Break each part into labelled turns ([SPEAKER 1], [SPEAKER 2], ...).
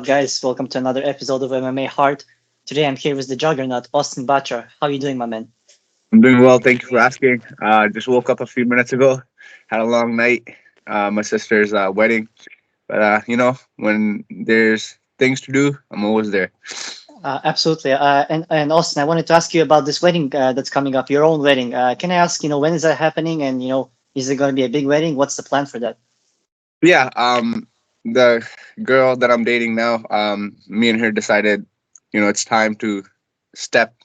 [SPEAKER 1] guys? Welcome to another episode of MMA Heart. Today I'm here with the Juggernaut, Austin Batra. How are you doing, my man?
[SPEAKER 2] I'm doing well. Thank you for asking. Just woke up a few minutes ago. Had a long night. My sister's wedding. But when there's things to do, I'm always there.
[SPEAKER 1] Absolutely. And Austin, I wanted to ask you about this wedding that's coming up, your own wedding. Can I ask, when is that happening? And, is it going to be a big wedding? What's the plan for that?
[SPEAKER 2] Yeah. The girl that I'm dating now, me and her decided, it's time to step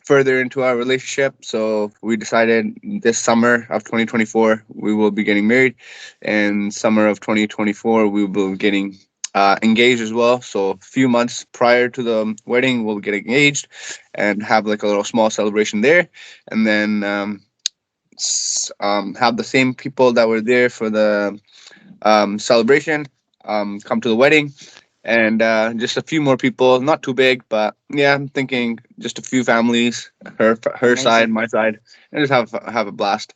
[SPEAKER 2] further into our relationship. So we decided this summer of 2024 we will be getting married, and summer of 2024 we will be getting engaged as well. So a few months prior to the wedding, we'll get engaged and have like a little small celebration there, and then have the same people that were there for the celebration come to the wedding, and just a few more people, not too big, but yeah, I'm thinking just a few families, her side,
[SPEAKER 1] Amazing.
[SPEAKER 2] my side, and just have a blast.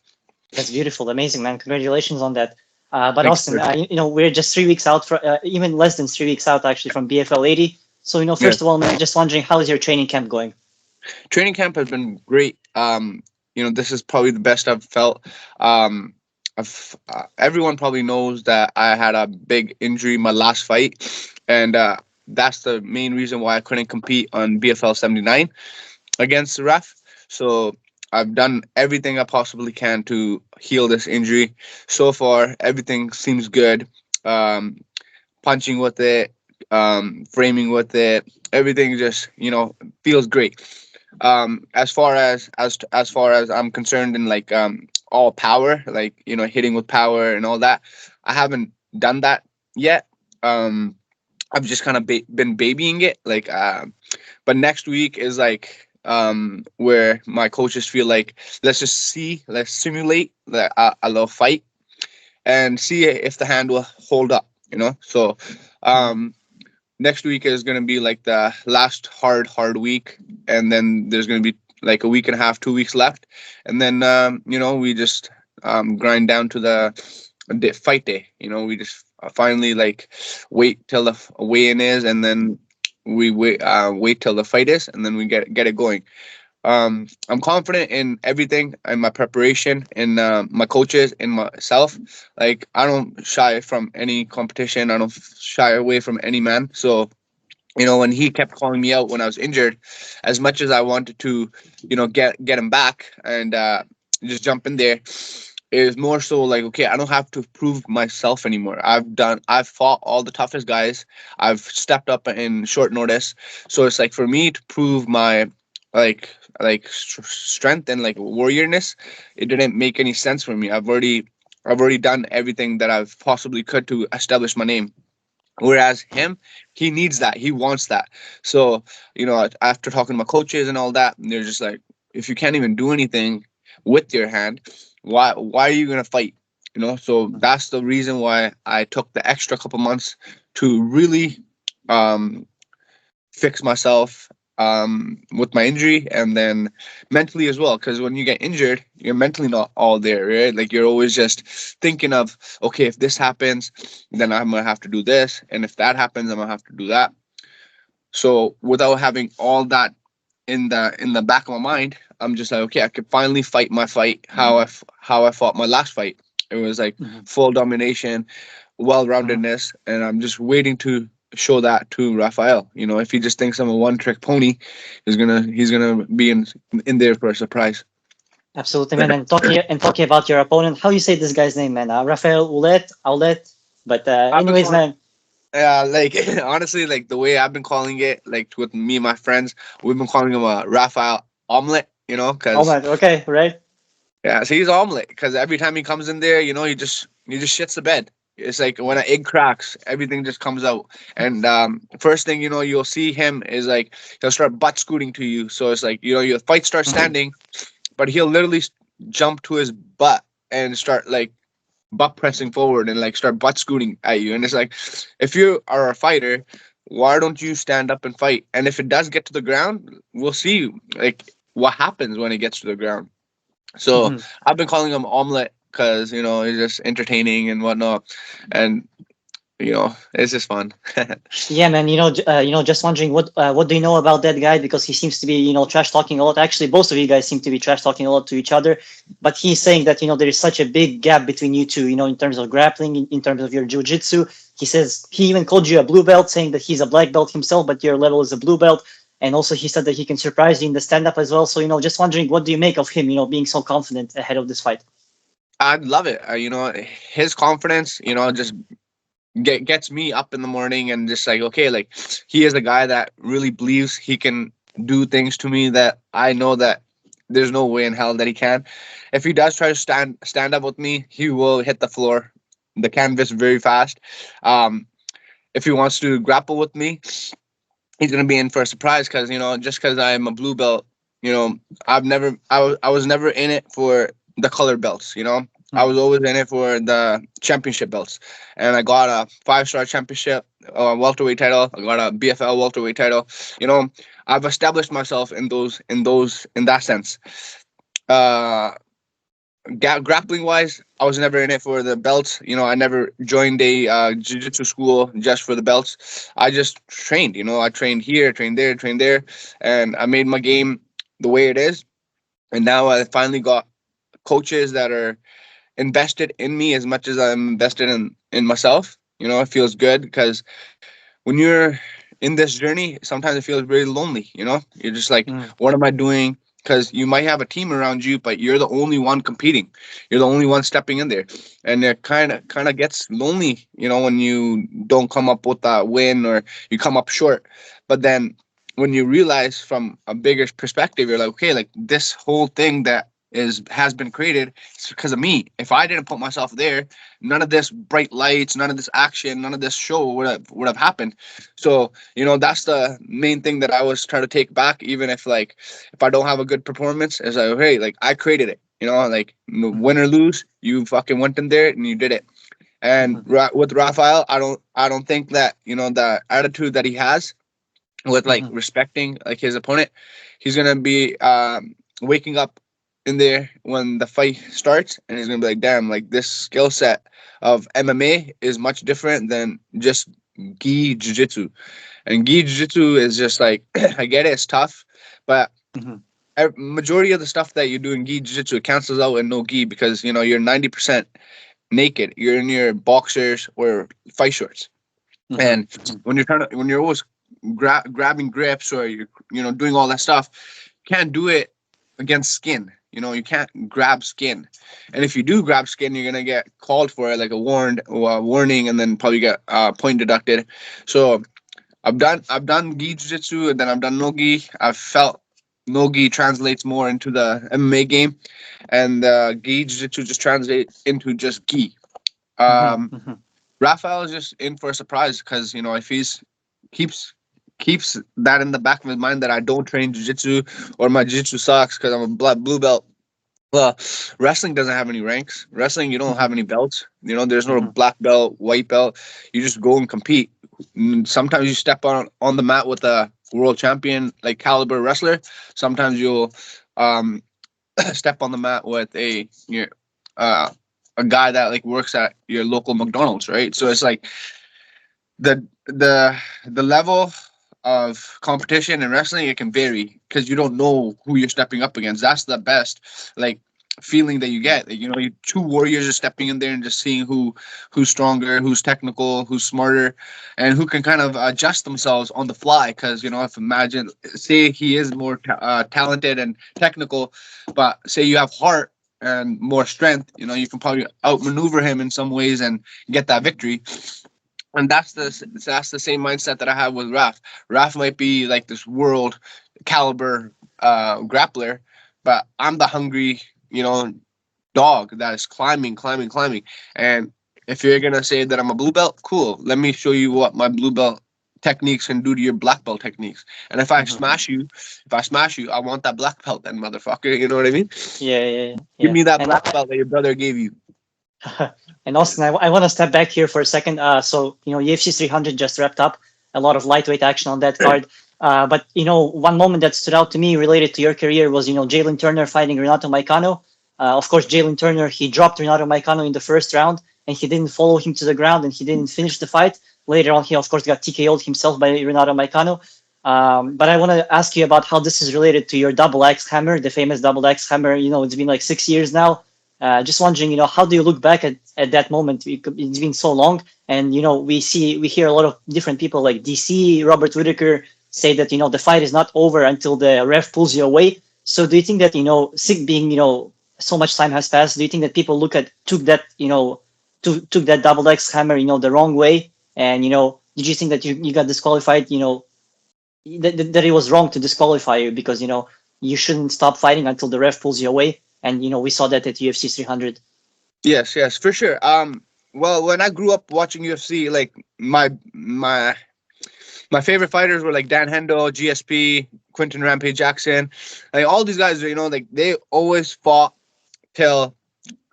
[SPEAKER 1] That's beautiful. Amazing, man. Congratulations on that. But
[SPEAKER 2] Thank you,
[SPEAKER 1] Austin,
[SPEAKER 2] sir.
[SPEAKER 1] we're just 3 weeks out, even less than 3 weeks out, actually, from BFL 80. So,
[SPEAKER 2] Yes,
[SPEAKER 1] first of all, man, just wondering, how is your training camp going?
[SPEAKER 2] training camp has been great. This is probably the best I've felt. Everyone probably knows that I had a big injury my last fight, and that's the main reason why I couldn't compete on BFL 79 against the ref. So I've done everything I possibly can to heal this injury. So far, everything seems good. Um, Punching with it, framing with it, everything just feels great. As far as I'm concerned, in like all power, like hitting with power and all that, I haven't done that yet. Um, I've just kind of been babying it, like but next week is like where my coaches feel like let's simulate a little fight and see if the hand will hold up, so
[SPEAKER 1] Mhm.
[SPEAKER 2] um next week is going to be like the last hard week, and then there's going to be like a week and a half, 2 weeks left, and then we just grind down to the fight day. We just finally like wait till the weigh-in is, and then we wait till the fight is, and then we get it going. I'm confident in everything, in my preparation, in my coaches, in myself. Like, I don't shy from any competition. I don't shy away from any man. So when he kept calling me out when I was injured, as much as I wanted to, get him back and just jump in there, it was more so like, okay, I don't have to prove myself anymore. I've fought all the toughest guys. I've stepped up in short notice. So it's like, for me to prove my strength and like warriorness, it didn't make any sense for me. I've already done everything that I've possibly could to establish my name. Whereas him, he needs that. He wants that. So, after talking to my coaches and all that, they're just like, if you can't even do anything with your hand, why are you gonna fight? So that's the reason why I took the extra couple months to really um fix myself with my injury, and then mentally as well, because when you get injured you're mentally not all there, right? Like, you're always just thinking of, okay, if this happens, then I'm gonna have to do this, and if that happens, I'm gonna have to do that. So without having all that in the back of my mind, I'm just like, okay, I could finally fight my fight how I fought my last fight. It was like
[SPEAKER 1] Mhm.
[SPEAKER 2] full domination,
[SPEAKER 1] Mhm.
[SPEAKER 2] well-roundedness, and I'm just waiting to show that to Raphael. If he just thinks I'm a one-trick pony, he's gonna be in there for a surprise.
[SPEAKER 1] Absolutely, man. And talking about your opponent, how you say this guy's name, man? Raphael Ouellet. But
[SPEAKER 2] I've been
[SPEAKER 1] anyways,
[SPEAKER 2] calling,
[SPEAKER 1] man.
[SPEAKER 2] like, honestly, like the way I've been calling it, like with me and my friends, we've been calling him a Raphael omelet.
[SPEAKER 1] Oh
[SPEAKER 2] Because
[SPEAKER 1] man. Okay, right.
[SPEAKER 2] yeah, so he's omelet because every time he comes in there, he just shits the bed. It's like when an egg cracks, everything just comes out. And first thing you'll see him is like he'll start butt scooting to you. So it's like your fight starts
[SPEAKER 1] Mhm.
[SPEAKER 2] standing, but he'll literally jump to his butt and start like butt pressing forward and like start butt scooting at you. And it's like, if you are a fighter, why don't you stand up and fight? And if it does get to the ground, we'll see like what happens when it gets to the ground. So I've been calling him omelet because he's just entertaining and whatnot. And It's just fun.
[SPEAKER 1] Yeah, man. Just wondering what do you know about that guy? Because he seems to be, trash talking a lot. Actually, both of you guys seem to be trash talking a lot to each other. But he's saying that there is such a big gap between you two. In terms of grappling, in terms of your jujitsu. He says he even called you a blue belt, saying that he's a black belt himself, but your level is a blue belt. And also, he said that he can surprise you in the stand up as well. So, just wondering, what do you make of him? Being so confident ahead of this fight.
[SPEAKER 2] I love it. His confidence, just gets me up in the morning and just like, okay, like he is a guy that really believes he can do things to me that I know that there's no way in hell that he can. If he does try to stand up with me, he will hit the floor, the canvas very fast. Um, if he wants to grapple with me, he's gonna be in for a surprise because just because I'm a blue belt, I was never in it for the color belts. I was always in it for the championship belts, and I got a 5-star championship welterweight title. I got a BFL welterweight title. You know, I've established myself in that sense. Uh, Grappling wise, I was never in it for the belts. I never joined a jiu-jitsu school just for the belts. I just trained. I trained here, trained there, trained there, and I made my game the way it is. And now I finally got coaches that are invested in me as much as I'm invested in myself. It feels good because when you're in this journey, sometimes it feels very lonely. You're just like,
[SPEAKER 1] Mm,
[SPEAKER 2] what am I doing? Because you might have a team around you, but you're the only one competing. You're the only one stepping in there, and it kind of gets lonely. When you don't come up with that win or you come up short. But then when you realize from a bigger perspective, you're like, okay, like this whole thing that has been created, it's because of me. If I didn't put myself there, none of this bright lights, none of this action, none of this show would have happened. So that's the main thing that I was trying to take back. Even if I don't have a good performance, is like, hey, like I created it. Like
[SPEAKER 1] mhm,
[SPEAKER 2] win or lose, you fucking went in there and you did it. And
[SPEAKER 1] mhm,
[SPEAKER 2] With Raphael, I don't think that the attitude that he has with like
[SPEAKER 1] mhm,
[SPEAKER 2] respecting like his opponent, he's gonna be waking up in there when the fight starts, and he's gonna be like, damn, like this skill set of MMA is much different than just gi jiu-jitsu. And gi jiu-jitsu is just like I get it, it's tough, but
[SPEAKER 1] mhm,
[SPEAKER 2] majority of the stuff that you do in gi jiu-jitsu cancels out in no gi because you're 90% naked. You're in your boxers or fight shorts.
[SPEAKER 1] mhm,
[SPEAKER 2] And when you're always grabbing grips or you're doing all that stuff, you can't do it against skin. You can't grab skin, and if you do grab skin, you're gonna get called for it, like a warning, and then probably get point deducted. So I've done gi jiu-jitsu, and then I've done nogi. I've felt nogi translates more into the MMA game, and gi jiu-jitsu just translates into just gi.
[SPEAKER 1] mhm,
[SPEAKER 2] Um,
[SPEAKER 1] mhm,
[SPEAKER 2] Raphael is just in for a surprise because if he's keeps keeps that in the back of his mind that I don't train jiu-jitsu or my jiu-jitsu sucks because I'm a blue belt. Well, wrestling doesn't have any ranks. Wrestling, you don't
[SPEAKER 1] mhm,
[SPEAKER 2] have any belts. There's no
[SPEAKER 1] mhm,
[SPEAKER 2] black belt, white belt. You just go and compete. Sometimes you step on the mat with a world champion like caliber wrestler. Sometimes you'll um step on the mat with uh, a guy that like works at your local McDonald's, right? So it's like the level of competition in wrestling, it can vary because you don't know who you're stepping up against. That's the best like feeling that you get. You two warriors are stepping in there and just seeing who's stronger, who's technical, who's smarter, and who can kind of adjust themselves on the fly. Because if imagine, say he is more talented and technical, but say you have heart and more strength, you can probably outmaneuver him in some ways and get that victory. And that's the same mindset that I have with Raf. Raf might be like this world caliber grappler, but I'm the hungry, dog that is climbing, climbing, climbing. And if you're gonna say that I'm a blue belt, cool. Let me show you what my blue belt techniques can do to your black belt techniques. And
[SPEAKER 1] mhm.
[SPEAKER 2] if I smash you, I want that black belt, then motherfucker. You know what I mean?
[SPEAKER 1] Yeah, yeah, yeah.
[SPEAKER 2] Give
[SPEAKER 1] Yeah.
[SPEAKER 2] me that
[SPEAKER 1] And
[SPEAKER 2] black belt that your brother gave you.
[SPEAKER 1] and Austin, I want to step back here for a second. So UFC 300 just wrapped up. A lot of lightweight action on that card. But one moment that stood out to me related to your career was Jalen Turner fighting Renato Moicano. Of course, Jalen Turner he dropped Renato Moicano in the first round. and he didn't follow him to the ground and he didn't finish the fight. Later on, he of course got TKO'd himself by Renato Moicano. But I want to ask you about how this is related to your double axe hammer, the famous double axe hammer. It's been like 6 years now. Just wondering, how do you look back at that moment? It's been so long, and we hear a lot of different people like DC, Robert Whitaker say that the fight is not over until the ref pulls you away. So do you think that sick being so much time has passed? Do you think that people took that double axe hammer the wrong way? And did you think that you got disqualified? That it was wrong to disqualify you because you shouldn't stop fighting until the ref pulls you away. And we saw that at UFC 300.
[SPEAKER 2] Yes, for sure. Well, when I grew up watching UFC, like my favorite fighters were like Dan Hendo, GSP, Quentin Rampage Jackson, like all these guys. Like they always fought till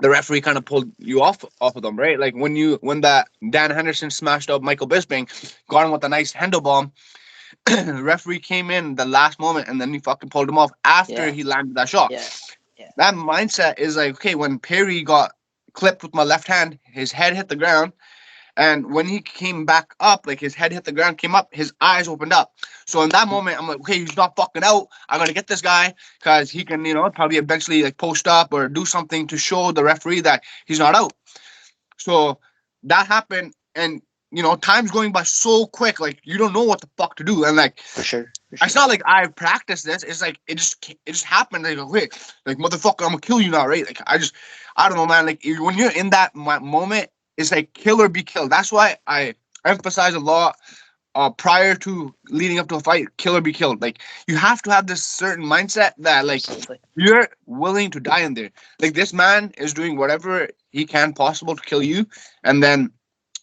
[SPEAKER 2] the referee kind of pulled you off of them, right? Like when that Dan Henderson smashed up Michael Bisping, got him with a nice Hendo bomb. The referee came in the last moment and then he fucking pulled him off after he landed that shot.
[SPEAKER 1] Yeah.
[SPEAKER 2] That mindset is like, okay, when Perry got clipped with my left hand, his head hit the ground. And when he came back up, like his head hit the ground, came up, his eyes opened up. So in that moment, I'm like, okay, he's not fucking out. I gotta get this guy because he can, probably eventually like post up or do something to show the referee that he's not out. So that happened, and time's going by so quick, like you don't know what the fuck to do. And like
[SPEAKER 1] for sure.
[SPEAKER 2] It's not like I practiced this. It's like it just happened. Like, wait, like motherfucker, I'm gonna kill you now, right? Like I don't know, man. Like when you're in that moment, it's like kill or be killed. That's why I emphasize a lot prior to leading up to a fight, kill or be killed. Like you have to have this certain mindset that like you're willing to die in there. Like this man is doing whatever he can possible to kill you, and then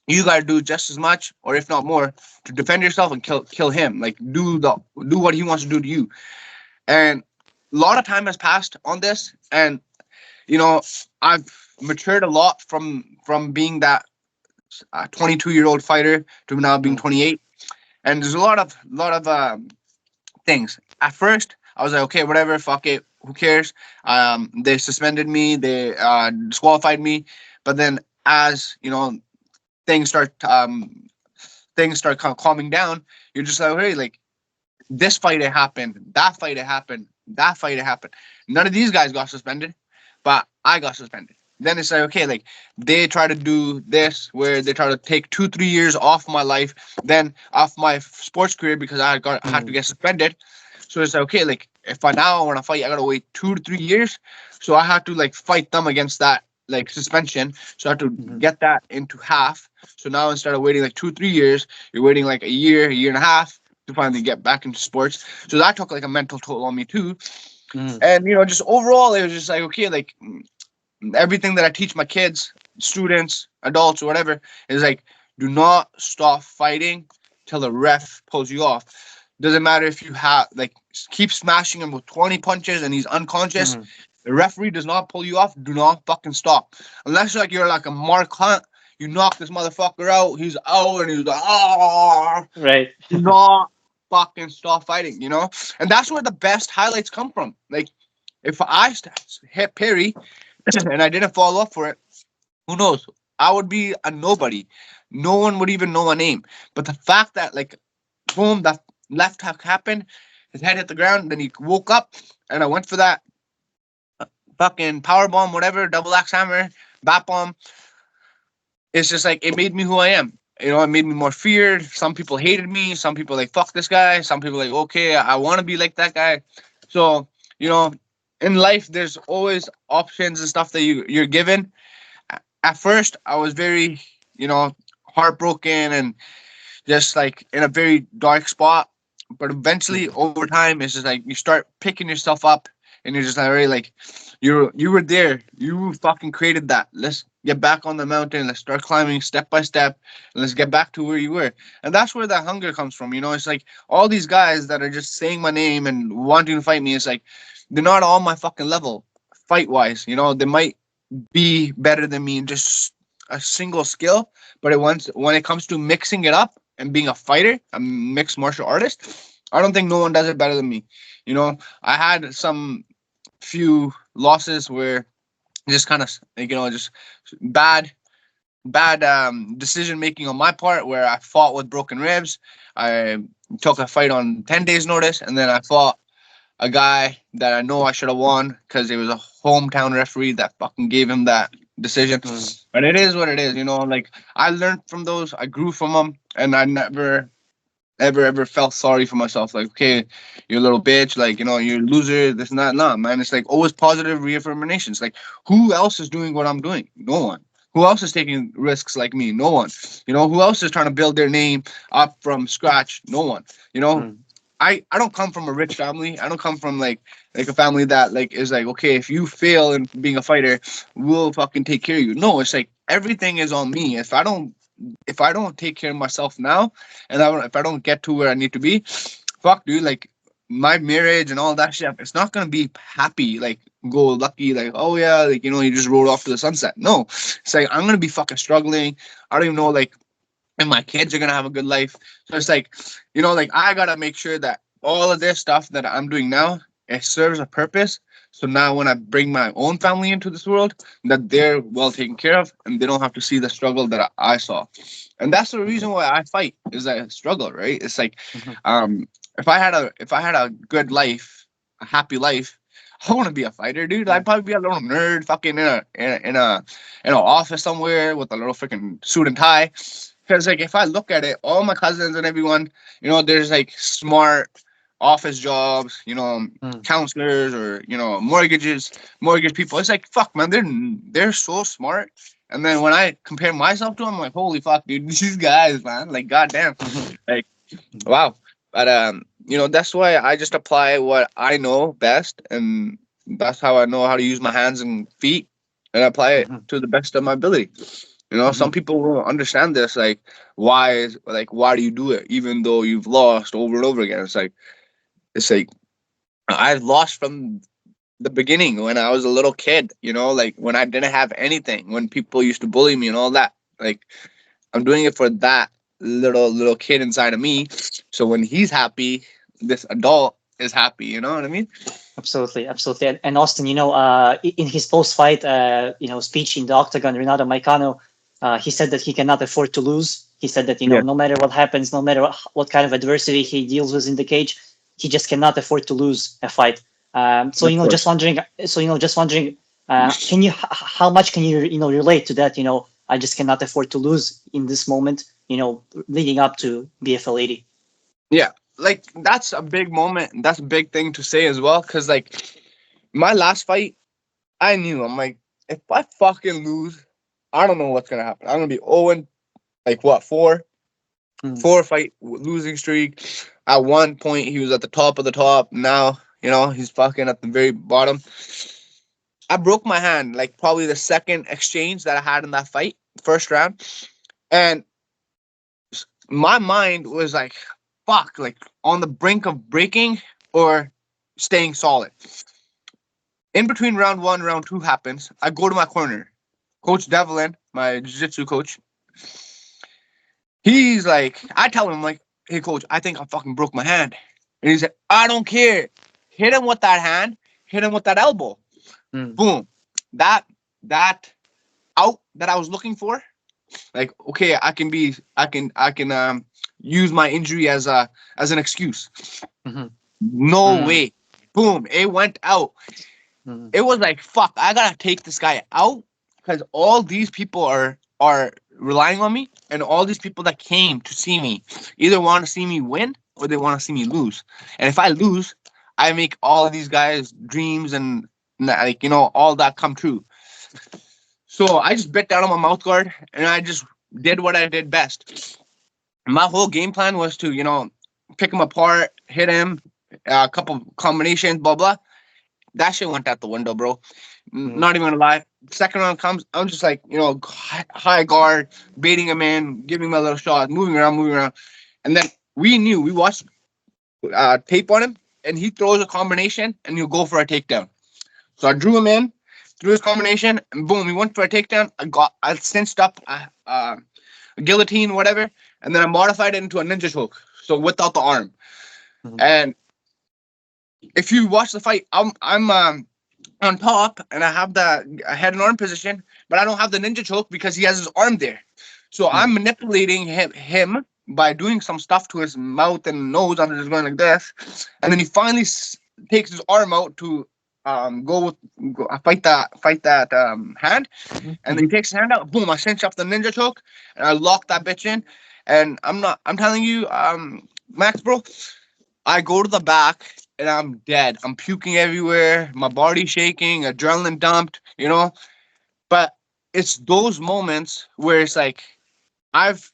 [SPEAKER 2] you gotta do just as much, or if not more, to defend yourself and kill him. Like do what he wants to do to you. And a lot of time has passed on this, and I've matured a lot from being that 22-year-old fighter to now being 28. And there's a lot of things. At first, I was like, okay, whatever, fuck it, who cares? They suspended me, they disqualified me, but then as things start calming down, you're just like, hey, like this fight it happened, that fight it happened, that fight it happened. None of these guys got suspended, but I got suspended. Then it's like, okay, like they try to do this where they try to take 2-3 years off my life, then off my sports career because I had to get suspended. So it's like, okay, like if I now want to fight, I gotta wait 2 to 3 years. So I have to like fight them against that like suspension. So I have to get that into half. So now instead of waiting like 2-3 years, you're waiting like a year and a half to finally get back into sports. So that took like a mental toll on me too. And just overall, it was just like, okay, like everything that I teach my kids, students, adults, or whatever, is like, do not stop fighting till the ref pulls you off. Doesn't matter if you have like keep smashing him with 20 punches and he's unconscious. The referee does not pull you off. Do not fucking stop. Unless like you're like a Mark Hunt, you knock this motherfucker out, he's out, and he's like, oh,
[SPEAKER 1] right.
[SPEAKER 2] Do not fucking stop fighting, And that's where the best highlights come from. Like, if I hit Perry and I didn't fall off for it, who knows? I would be a nobody. No one would even know my name. But the fact that, like, boom, that left hook happened, his head hit the ground, then he woke up, and I went for that fucking power bomb, whatever, double axe hammer, bat bomb. It's just like, it made me who I am. It made me more feared. Some people hated me. Some people like, fuck this guy. Some people like, okay, I want to be like that guy. So, in life, there's always options and stuff that you're given. At first, I was very, heartbroken and just like in a very dark spot. But eventually, over time, it's just like you start picking yourself up, and you're just like, already like, you were there. You fucking created that. Let's get back on the mountain. Let's start climbing step by step, and let's get back to where you were. And that's where that hunger comes from. It's like all these guys that are just saying my name and wanting to fight me. It's like they're not on my fucking level, fight wise. They might be better than me in just a single skill, but when it comes to mixing it up and being a fighter, a mixed martial artist, I don't think no one does it better than me. I had some few losses where just kind of like, just bad decision making on my part, where I fought with broken ribs. I took a fight on 10 days notice, and then I fought a guy that I know I should have won because it was a hometown referee that fucking gave him that decision. But it is what it is, you know. Like, I learned from those, I grew from them, and I never ever felt sorry for myself. Like, okay, you're a little bitch, like, you know, you're a loser, this and that. Nah, man, it's like always positive reaffirmations. Like, who else is doing what I'm doing? No one. Who else is taking risks like me? No one. You know, who else is trying to build their name up from scratch? No one. You know, I don't come from a rich family. I don't come from like a family that like is like, okay, if you fail in being a fighter, we'll fucking take care of you. No, it's like everything is on me. If I don't take care of myself now, and if I don't get to where I need to be, fuck, dude, like my marriage and all that shit, it's not gonna be happy, like go lucky, like, oh yeah, like, you know, you just rolled off to the sunset. No, it's like I'm gonna be fucking struggling. I don't even know, like, and my kids are gonna have a good life. So it's like, you know, like I gotta make sure that all of this stuff that I'm doing now, it serves a purpose. So now when I bring my own family into this world, that they're well taken care of and they don't have to see the struggle that I saw. And that's the reason why I fight, is that struggle, right? It's like, if I had a good life, a happy life, I want to be a fighter, dude. I'd probably be a little nerd, fucking in an office somewhere with a little freaking suit and tie. Because like if I look at it, all my cousins and everyone, you know, there's like smart office jobs, you know, counselors, or, you know, mortgage people. It's like, fuck, man, they're so smart. And then when I compare myself to them, I'm like, holy fuck, dude, these guys, man, like, goddamn, like, wow. But you know, that's why I just apply what I know best, and that's how I know how to use my hands and feet, and apply it to the best of my ability. You know, some people won't understand this. Like, why do you do it even though you've lost over and over again? It's like I've lost from the beginning when I was a little kid. You know, like when I didn't have anything, when people used to bully me and all that. Like, I'm doing it for that little kid inside of me. So when he's happy, this adult is happy. You know what I mean?
[SPEAKER 1] Absolutely, absolutely. And Austin, you know, in his post-fight, you know, speech in the octagon, Renato Moicano, he said that he cannot afford to lose. He said that, you know,
[SPEAKER 2] Yeah.
[SPEAKER 1] no matter what happens, no matter what kind of adversity he deals with in the cage, he just cannot afford to lose a fight. So,
[SPEAKER 2] Of
[SPEAKER 1] you know, just
[SPEAKER 2] course.
[SPEAKER 1] wondering, can you, how much can you, you know, relate to that? You know, I just cannot afford to lose in this moment, you know, leading up to BFL 80.
[SPEAKER 2] Yeah, like that's a big moment. That's a big thing to say as well. Cause like my last fight, I knew, I'm like, if I fucking lose, I don't know what's gonna happen. I'm gonna be 0, like what, four fight losing streak. At one point, he was at the top of the top. Now, you know, he's fucking at the very bottom. I broke my hand, like probably the second exchange that I had in that fight, first round, and my mind was like, fuck, like on the brink of breaking or staying solid. In between round one, round two happens. I go to my corner. Coach Devlin, my jiu-jitsu coach, he's like, I tell him, like, hey, coach, I think I fucking broke my hand. And he said, I don't care. Hit him with that hand. Hit him with that elbow. Boom. That out that I was looking for, like, okay, I can use my injury as an excuse. No way. Boom. It went out. It was like, fuck, I gotta take this guy out because all these people are relying on me, and all these people that came to see me either want to see me win or they want to see me lose. And if I lose, I make all of these guys' dreams and, like, you know, all that come true. So I just bit down on my mouth guard and I just did what I did best. My whole game plan was to, you know, pick him apart, hit him, a couple combinations, blah blah. That shit went out the window, bro. Not even gonna lie. Second round comes, I'm just like, you know, high guard, baiting him in, giving him a little shot, moving around. And then we watched tape on him, and he throws a combination, and he'll go for a takedown. So I drew him in, threw his combination, and boom, he went for a takedown. I cinched up a guillotine, whatever, and then I modified it into a ninja choke, so without the arm. And if you watch the fight, on top, and I have the head and arm position, but I don't have the ninja choke because he has his arm there. So I'm manipulating him by doing some stuff to his mouth and nose. I'm just going like this, and then he finally takes his arm out to fight that hand, and then he takes his hand out. Boom! I cinch up the ninja choke, and I lock that bitch in. And I'm telling you, Max, bro, I go to the back and I'm dead. I'm puking everywhere. My body's shaking, adrenaline dumped, But it's those moments where it's like I've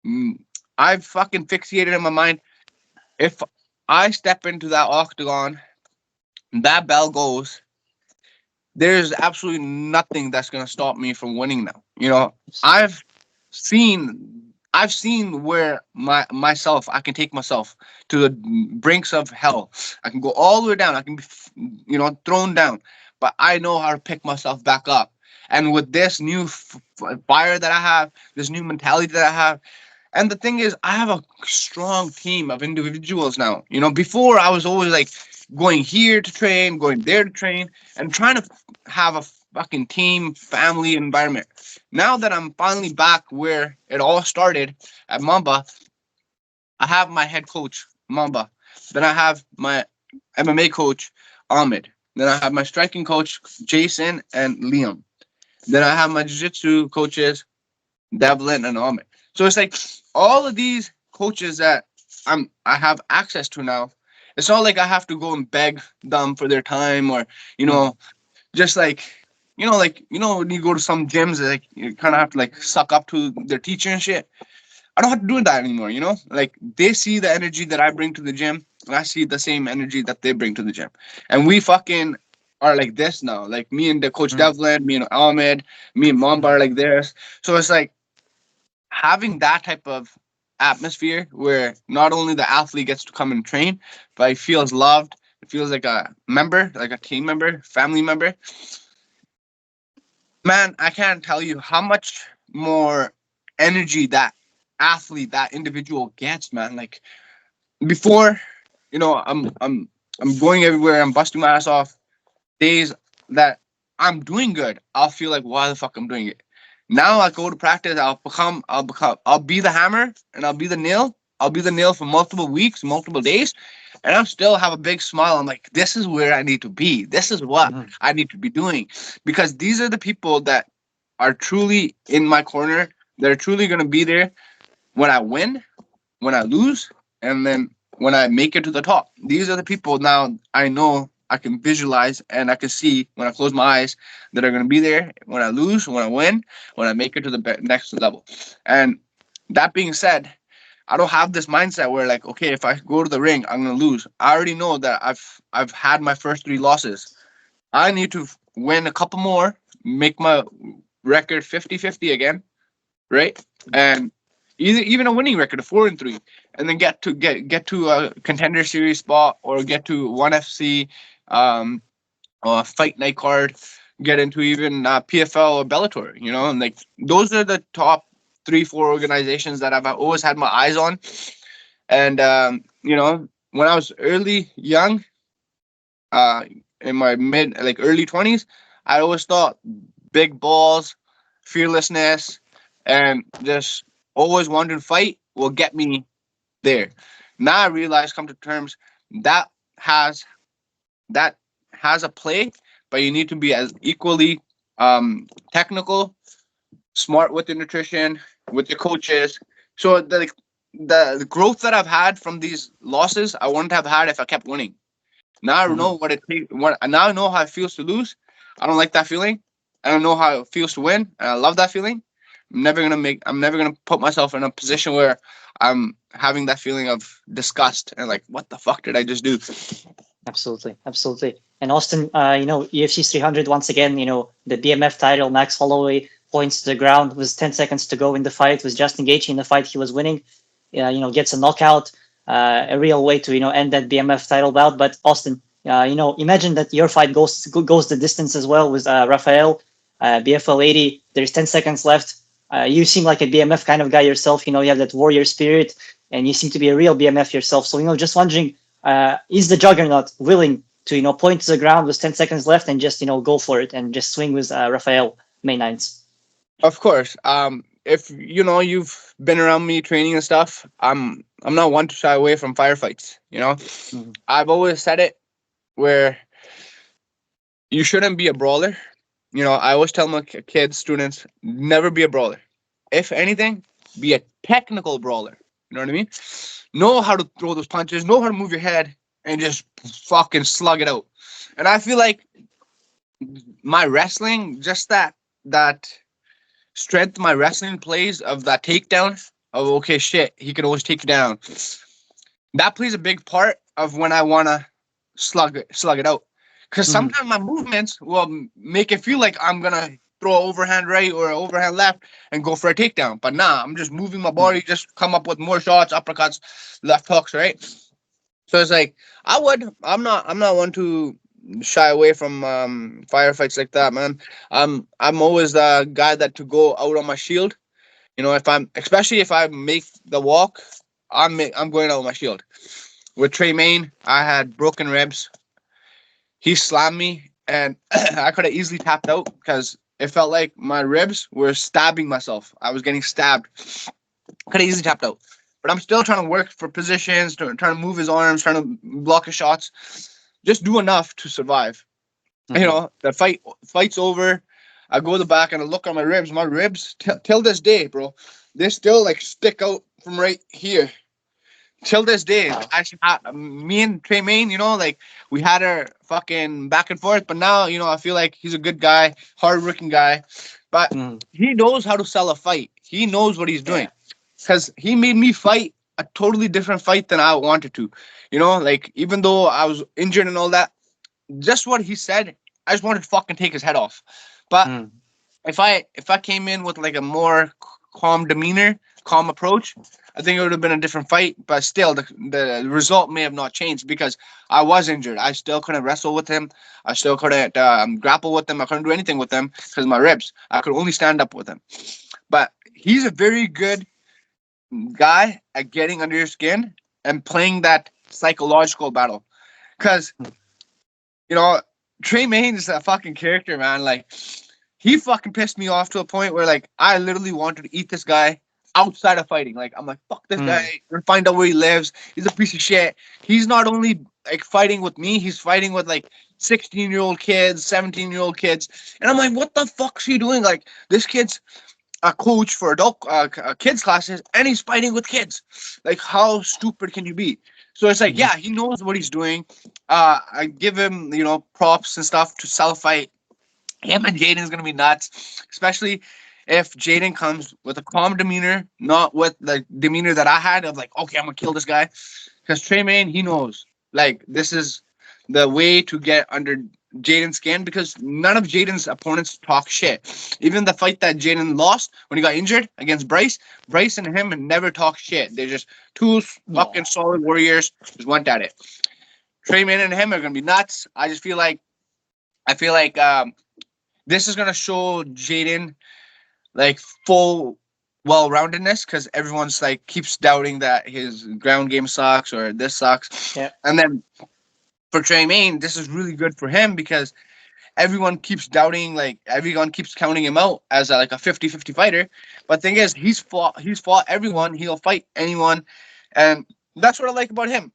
[SPEAKER 2] mm, I've fucking fixated in my mind. If I step into that octagon, that bell goes. There's absolutely nothing that's gonna stop me from winning now. I've seen I've seen where I can take myself to the brinks of hell. I can go all the way down. I can be thrown down, but I know how to pick myself back up. And with this new fire that I have, this new mentality that I have, and the thing is, I have a strong team of individuals now. Before I was always like going here to train, going there to train, and trying to have a fucking team, family environment. Now that I'm finally back where it all started at Mamba, I have my head coach, Mamba. Then I have my MMA coach, Ahmed. Then I have my striking coach, Jason and Liam. Then I have my jiu-jitsu coaches, Devlin and Ahmed. So it's like all of these coaches that I have access to now. It's not like I have to go and beg them for their time or just like when you go to some gyms, like you kind of have to like suck up to their teacher and shit. I don't have to do that anymore. Like they see the energy that I bring to the gym, and I see the same energy that they bring to the gym, and we fucking are like this now. Like me and the coach Devlin, me and Ahmed, me and Mamba are like this. So it's like having that type of atmosphere where not only the athlete gets to come and train, but he feels loved, it feels like a member, like a team member, family member. Man, I can't tell you how much more energy that athlete, that individual gets, man. Like before, I'm going everywhere, I'm busting my ass off. Days that I'm doing good, I'll feel like why the fuck I'm doing it. Now I go to practice, I'll be the hammer and I'll be the nail. I'll be the nail for multiple weeks, multiple days, and I'll still have a big smile. I'm like, this is where I need to be. This is what I need to be doing. Because these are the people that are truly in my corner. They're truly gonna be there when I win, when I lose, and then when I make it to the top. These are the people now I know I can visualize and I can see when I close my eyes that are going to be there when I lose, when I win, when I make it to the next level. And that being said, I don't have this mindset where like, okay, if I go to the ring, I'm going to lose. I already know that I've had my first 3 losses. I need to win a couple more, make my record 50-50 again, right? And even a winning record of 4-3, and then get to a contender series spot or get to ONE FC, fight night card, get into even PFL or Bellator, and like those are the top 3-4 organizations that I've always had my eyes on. And when I was young, in my early 20s, I always thought big balls, fearlessness, and just always wanted to fight will get me there. Now I realize, come to terms, that has a play, but you need to be as equally technical, smart with the nutrition, with the coaches. So the growth that I've had from these losses, I wouldn't have had if I kept winning. Now I know what it takes. Now I know how it feels to lose. I don't like that feeling. I don't know how it feels to win, and I love that feeling. I'm never gonna put myself in a position where I'm having that feeling of disgust and like, what the fuck did I just do?
[SPEAKER 1] Absolutely, absolutely. And Austin, UFC 300 once again, the BMF title, Max Holloway points to the ground with 10 seconds to go in the fight, was just engaging in the fight he was winning, gets a knockout, a real way to end that BMF title bout. But Austin, imagine that your fight goes the distance as well with Raphael, BFL 80. There's 10 seconds left. You seem like a BMF kind of guy yourself. You have that warrior spirit, and you seem to be a real BMF yourself. So just wondering, is the Juggernaut willing to point to the ground with 10 seconds left and just go for it and just swing with Raphael May 9s.
[SPEAKER 2] Of course. If you've been around me training and stuff, I'm not one to shy away from firefights.
[SPEAKER 1] Mhm.
[SPEAKER 2] I've always said it where you shouldn't be a brawler. I always tell my kids, students, never be a brawler. If anything, be a technical brawler. You know what I mean? Know how to throw those punches, know how to move your head, and just fucking slug it out. And I feel like my wrestling, just that strength my wrestling plays of that takedown of okay shit, he can always take you down. That plays a big part of when I wanna slug it out. Because
[SPEAKER 1] Mhm.
[SPEAKER 2] sometimes my movements will make it feel like I'm gonna throw an overhand right or an overhand left and go for a takedown. But nah, I'm just moving my body, just come up with more shots, uppercuts, left hooks, right? So it's like I'm not one to shy away from firefights like that, man. I'm always the guy that to go out on my shield. If especially if I make the walk, I'm going out with my shield. With Tremayne, I had broken ribs. He slammed me, and I could have easily tapped out because it felt like my ribs were stabbing myself. I was getting stabbed. Could have easily tapped out. But I'm still trying to work for positions, trying to move his arms, trying to block his shots. Just do enough to survive.
[SPEAKER 1] Mhm.
[SPEAKER 2] The fight's over. I go to the back and I look at my ribs. My ribs, till this day, bro, they still like stick out from right here. Till this day,
[SPEAKER 1] Wow.
[SPEAKER 2] me and Tremayne, like we had our fucking back and forth, but now, I feel like he's a good guy, hardworking guy, but
[SPEAKER 1] Mhm.
[SPEAKER 2] he knows how to sell a fight. He knows what he's doing
[SPEAKER 1] Yeah.
[SPEAKER 2] because he made me fight a totally different fight than I wanted to. Like even though I was injured and all that, just what he said, I just wanted to fucking take his head off. But
[SPEAKER 1] Mhm.
[SPEAKER 2] if I came in with like a more calm demeanor, calm approach, I think it would have been a different fight. But still, the result may have not changed because I was injured. I still couldn't wrestle with him. I still couldn't grapple with him. I couldn't do anything with him because of my ribs. I could only stand up with him. But he's a very good guy at getting under your skin and playing that psychological battle. Because you know, Tremayne is a fucking character, man. Like, he fucking pissed me off to a point where, like, I literally wanted to eat this guy outside of fighting. Like, I'm like, fuck this guy.
[SPEAKER 1] Mhm.
[SPEAKER 2] We're gonna find out where he lives. He's a piece of shit. He's not only like fighting with me, he's fighting with like 16-year-old kids, 17-year-old kids. And I'm like, what the fuck's he doing? Like, this kid's a coach for adult kids classes and he's fighting with kids. Like, how stupid can you be? So it's like,
[SPEAKER 1] Mhm.
[SPEAKER 2] yeah, he knows what he's doing. I give him props and stuff to self fight. Him and Jaden's gonna be nuts, especially if Jaden comes with a calm demeanor, not with the demeanor that I had of like, okay, I'm gonna kill this guy. Because Tremayne, he knows like this is the way to get under Jaden's skin because none of Jaden's opponents talk shit. Even the fight that Jaden lost when he got injured against Bryce and him never talk shit. They're just two
[SPEAKER 1] Yeah.
[SPEAKER 2] fucking solid warriors, just went at it. Tremayne and him are gonna be nuts. I feel like this is gonna show Jaden like full well-roundedness because everyone's like keeps doubting that his ground game sucks or this sucks,
[SPEAKER 1] Yeah.
[SPEAKER 2] and then for Tremayne, this is really good for him because everyone keeps doubting, like everyone keeps counting him out as like a 50-50 fighter. But thing is, he's fought everyone. He'll fight anyone, and that's what I like about him.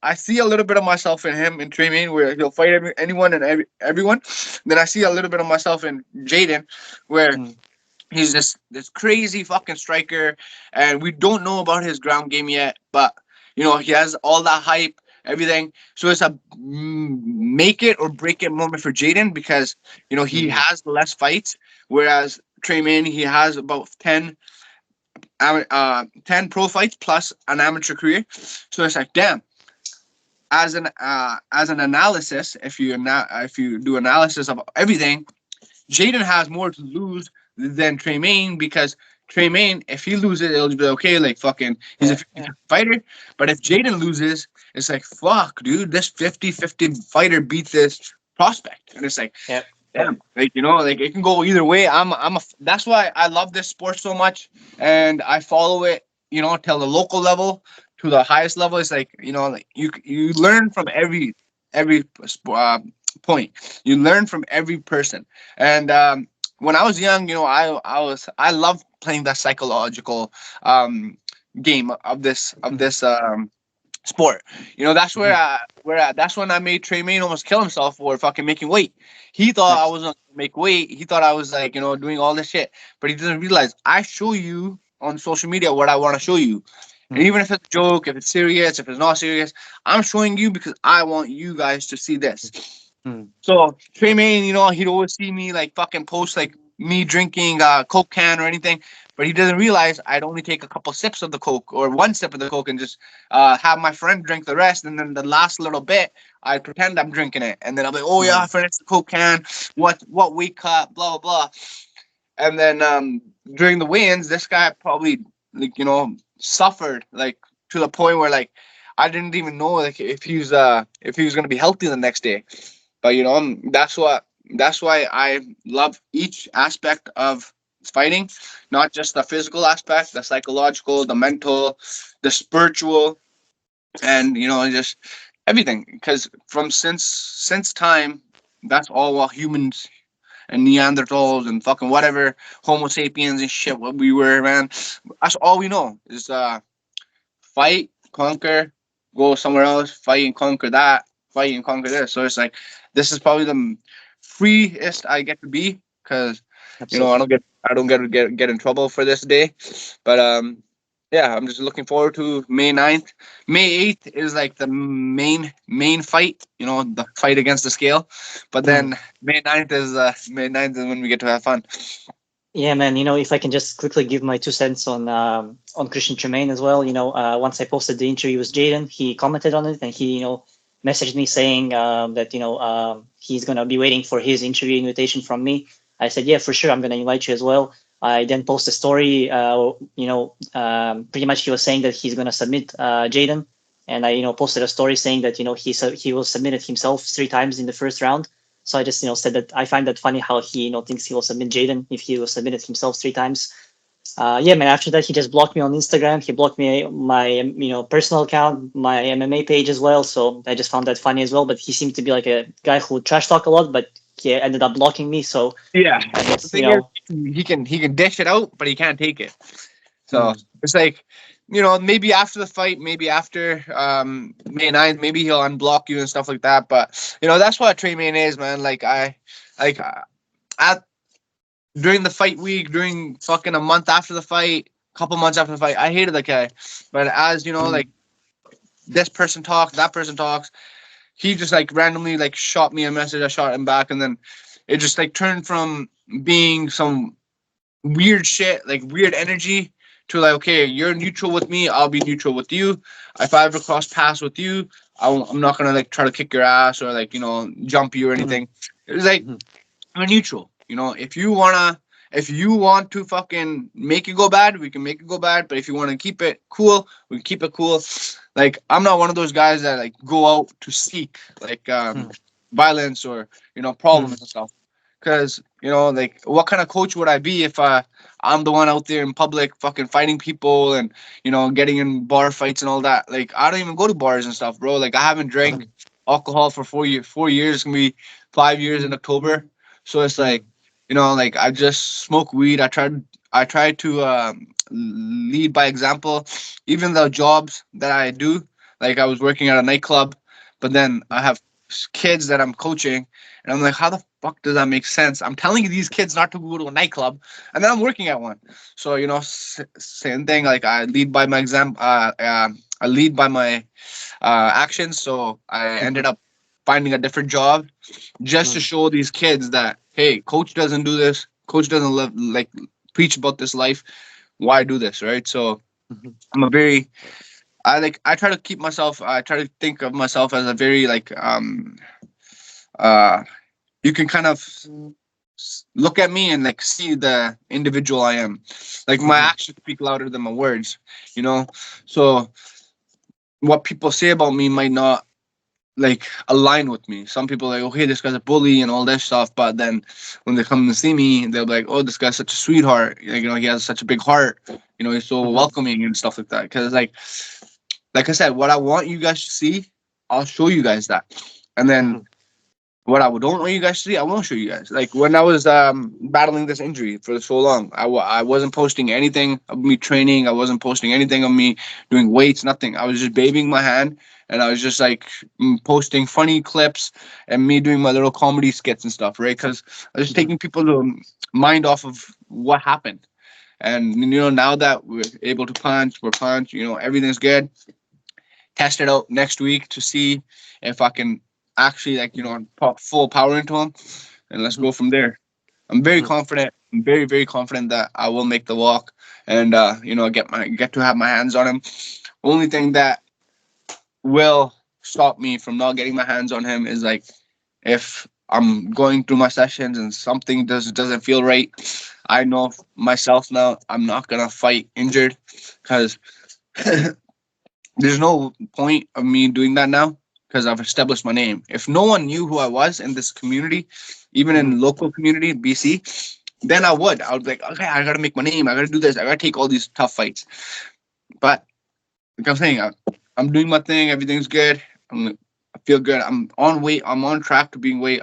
[SPEAKER 2] I see a little bit of myself in him in Tremayne where he'll fight anyone and everyone. Then I see a little bit of myself in Jaden where
[SPEAKER 1] Mhm.
[SPEAKER 2] he's this crazy fucking striker, and we don't know about his ground game yet. But he has all that hype, everything. So it's a make it or break it moment for Jaden because he
[SPEAKER 1] Mhm.
[SPEAKER 2] has less fights, whereas Tremayne he has about 10 pro fights plus an amateur career. So it's like damn. As an analysis, if you do analysis of everything, Jaden has more to lose than Tremayne because Tremayne, if he loses, it'll be okay. Like fucking, he's a
[SPEAKER 1] Yeah.
[SPEAKER 2] 50
[SPEAKER 1] Yeah.
[SPEAKER 2] fighter. But if Jaden loses, it's like fuck, dude. This 50-50 fighter beat this prospect, and it's like,
[SPEAKER 1] Yeah.
[SPEAKER 2] damn, like like it can go either way. That's why I love this sport so much, and I follow it. Till the local level to the highest level. It's like like you learn from every point. You learn from every person. And when I was young, I love playing that psychological um, game of this sport. That's
[SPEAKER 1] Mhm.
[SPEAKER 2] that's when I made Tremayne almost kill himself for fucking making weight. He thought I
[SPEAKER 1] Nice.
[SPEAKER 2] wasn't gonna make weight. He thought I was like, doing all this shit. But he doesn't realize I show you on social media what I want to show you. And
[SPEAKER 1] Mm.
[SPEAKER 2] even if it's a joke, if it's serious, if it's not serious, I'm showing you because I want you guys to see this.
[SPEAKER 1] Mm.
[SPEAKER 2] So Tremayne, he'd always see me like fucking post like me drinking Coke can or anything, but he doesn't realize I'd only take a couple sips of the Coke or one sip of the Coke and just have my friend drink the rest, and then the last little bit I pretend I'm drinking it, and then I'm like, oh yeah, I
[SPEAKER 1] Mm.
[SPEAKER 2] finished the Coke can. What weight cut? Blah blah blah. And then during the weigh-ins, this guy probably like suffered like to the point where like I didn't even know like if he was gonna be healthy the next day. But that's why I love each aspect of fighting, not just the physical aspect, the psychological, the mental, the spiritual, and just everything. Because from since time, that's all what humans and Neanderthals and fucking whatever Homo sapiens and shit what we were, man. That's all we know is fight, conquer, go somewhere else, fight and conquer that, fight and conquer this. So it's like this is probably the freest I get to be because I
[SPEAKER 1] Absolutely.
[SPEAKER 2] don't get in trouble for this day. But yeah, I'm just looking forward to May 9th. May 8th is like the main fight, the fight against the scale. But
[SPEAKER 1] Mm.
[SPEAKER 2] then May 9th is when we get to have fun.
[SPEAKER 1] Yeah, man. If I can just quickly give my 2 cents on Christian Tremaine as well. Once I posted the interview with Jaden, he commented on it and he messaged me saying that he's gonna be waiting for his interview invitation from me. I said, yeah, for sure, I'm gonna invite you as well. I then post a story. Pretty much he was saying that he's gonna submit Jaden, and I posted a story saying that he will submit it himself 3 times in the first round. So I just said that I find that funny how he thinks he will submit Jaden if he will submit it himself 3 times. Yeah, man. After that, he just blocked me on Instagram. He blocked me my personal account, my MMA page as well. So I just found that funny as well. But he seemed to be like a guy who would trash talk a lot, but he ended up blocking me. So
[SPEAKER 2] Yeah,
[SPEAKER 1] I
[SPEAKER 2] the
[SPEAKER 1] guess
[SPEAKER 2] thing is, he can dish it out, but he can't take it. So
[SPEAKER 1] mm,
[SPEAKER 2] it's like, maybe after the fight, maybe after May 9th, maybe he'll unblock you and stuff like that. But that's what Tremayne is, man. Like at during the fight week, during fucking a month after the fight, couple months after the fight, I hated that guy. But as
[SPEAKER 1] mm,
[SPEAKER 2] like this person talks, that person talks, he just like randomly like shot me a message. I shot him back, and then it just like turned from being some weird shit, like weird energy, to like, okay, you're neutral with me, I'll be neutral with you. If I ever cross paths with you, I'm not gonna like try to kick your ass or like jump you or
[SPEAKER 1] mm,
[SPEAKER 2] anything. It's like
[SPEAKER 1] mm,
[SPEAKER 2] we're neutral. If you want to fucking make it go bad, we can make it go bad. But if you want to keep it cool, we can keep it cool. Like I'm not one of those guys that like go out to seek like
[SPEAKER 1] mm,
[SPEAKER 2] violence or
[SPEAKER 1] mm,
[SPEAKER 2] problems and stuff. Because like what kind of coach would I be if I'm the one out there in public fucking fighting people and getting in bar fights and all that? Like I don't even go to bars and stuff, bro. Like I haven't drank
[SPEAKER 1] mm,
[SPEAKER 2] alcohol for 4 years. 4 years, it's gonna be 5 years in October. So it's like
[SPEAKER 1] mm,
[SPEAKER 2] like I just smoke weed. I try to lead by example. Even the jobs that I do, like I was working at a nightclub, but then I have kids that I'm coaching, and I'm like, how the fuck does that make sense? I'm telling these kids not to go to a nightclub, and then I'm working at one. So same thing. Like I lead by my I lead by my actions. So I ended
[SPEAKER 1] mhm,
[SPEAKER 2] up finding a different job just to
[SPEAKER 1] mm,
[SPEAKER 2] show these kids that hey, coach doesn't do this. Coach doesn't live like preach about this life. Why do this, right? So
[SPEAKER 1] mhm,
[SPEAKER 2] I'm a very I try to keep myself. I try to think of myself as a very like uh you can kind of look at me and like see the individual I am. Like my
[SPEAKER 1] mhm,
[SPEAKER 2] actions speak louder than my words, you know. So what people say about me might not like align with me. Some people are like, okay, this guy's a bully and all this stuff, but then when they come to see me, they'll be like, oh, this guy's such a sweetheart. Like, he has such a big heart. He's so
[SPEAKER 1] mhm,
[SPEAKER 2] welcoming and stuff like that. Because like I said, what I want you guys to see, I'll show you guys that. And then
[SPEAKER 1] Mhm.
[SPEAKER 2] what I don't want you guys to see, I won't show you guys. Like when I was battling this injury for so long, I wasn't posting anything of me training. I wasn't posting anything of me doing weights, nothing. I was just babying my hand, and I was just like posting funny clips and me doing my little comedy skits and stuff, right? Because I was just
[SPEAKER 1] Mhm.
[SPEAKER 2] taking people to mind off of what happened. And now that we're able to punch, we're punch. Everything's good. Test it out next week to see if I can actually put full power into him, and let's
[SPEAKER 1] Mhm.
[SPEAKER 2] go from there. I'm very
[SPEAKER 1] Mhm.
[SPEAKER 2] confident. I'm very very confident that I will make the walk, and get to have my hands on him. Only thing that will stop me from not getting my hands on him is like if I'm going through my sessions and something doesn't feel right. I know myself now. I'm not gonna fight injured because there's no point of me doing that now because I've established my name. If no one knew who I was in this community, even
[SPEAKER 1] Mhm.
[SPEAKER 2] in local community in BC, then I would be like, okay, I gotta make my name. I gotta do this. I gotta take all these tough fights. But like I'm saying, I'm doing my thing. Everything's good. I feel good. I'm on weight. I'm on track to being weight.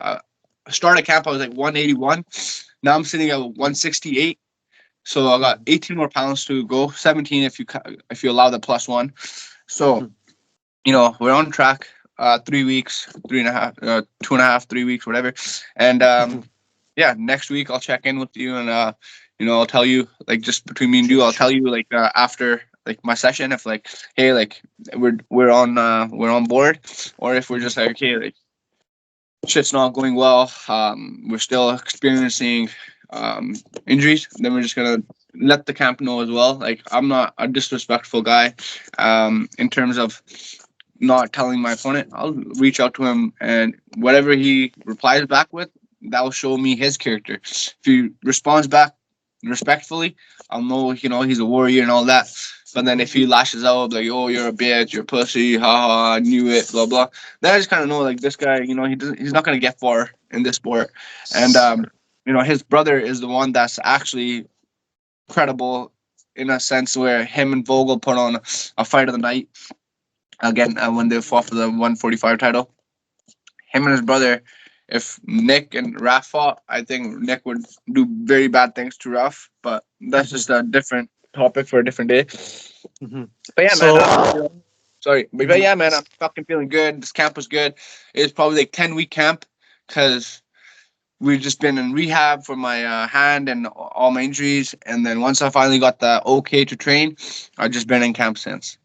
[SPEAKER 2] Start at camp, I was like 181. Now I'm sitting at 168. So I got
[SPEAKER 1] Mhm.
[SPEAKER 2] 18 more pounds to go. 17 if you allow the plus one. So
[SPEAKER 1] Mhm.
[SPEAKER 2] we're on track. 3 weeks, 3.5, 2.5, 3 weeks, whatever. And
[SPEAKER 1] Mhm.
[SPEAKER 2] yeah, next week I'll check in with you and I'll tell you like just between me and
[SPEAKER 1] Sure.
[SPEAKER 2] you, I'll
[SPEAKER 1] Sure.
[SPEAKER 2] tell you like after like my session if like hey like we're on board, or if we're
[SPEAKER 1] Mhm.
[SPEAKER 2] just like okay like shit's not going well, we're still experiencing injuries, then we're just gonna let the camp know as well. Like I'm not a disrespectful guy in terms of not telling my opponent. I'll reach out to him, and whatever he replies back with, that will show me his character. If he responds back respectfully, I'll know he's a warrior and all that. But then if he lashes out like, "Oh, you're a bitch, you're a pussy, haha, I knew it," blah blah, then I just kind of know like this guy, he's not gonna get far in this sport. And his brother is the one that's actually credible in a sense where him and Vogel put on a fight of the night again when they fought for the 145 title. Him and his brother, if Nick and Raph fought, I think Nick would do very bad things to Raph, but that's
[SPEAKER 1] Mhm.
[SPEAKER 2] just a different topic for a different day.
[SPEAKER 1] Mhm.
[SPEAKER 2] But yeah, man,
[SPEAKER 1] So.
[SPEAKER 2] sorry, but
[SPEAKER 1] Mhm.
[SPEAKER 2] yeah, man, I'm fucking feeling good. This camp was good. It's probably like 10-week camp because we've just been in rehab for my hand and all my injuries, and then once I finally got the okay to train, I've just been in camp since.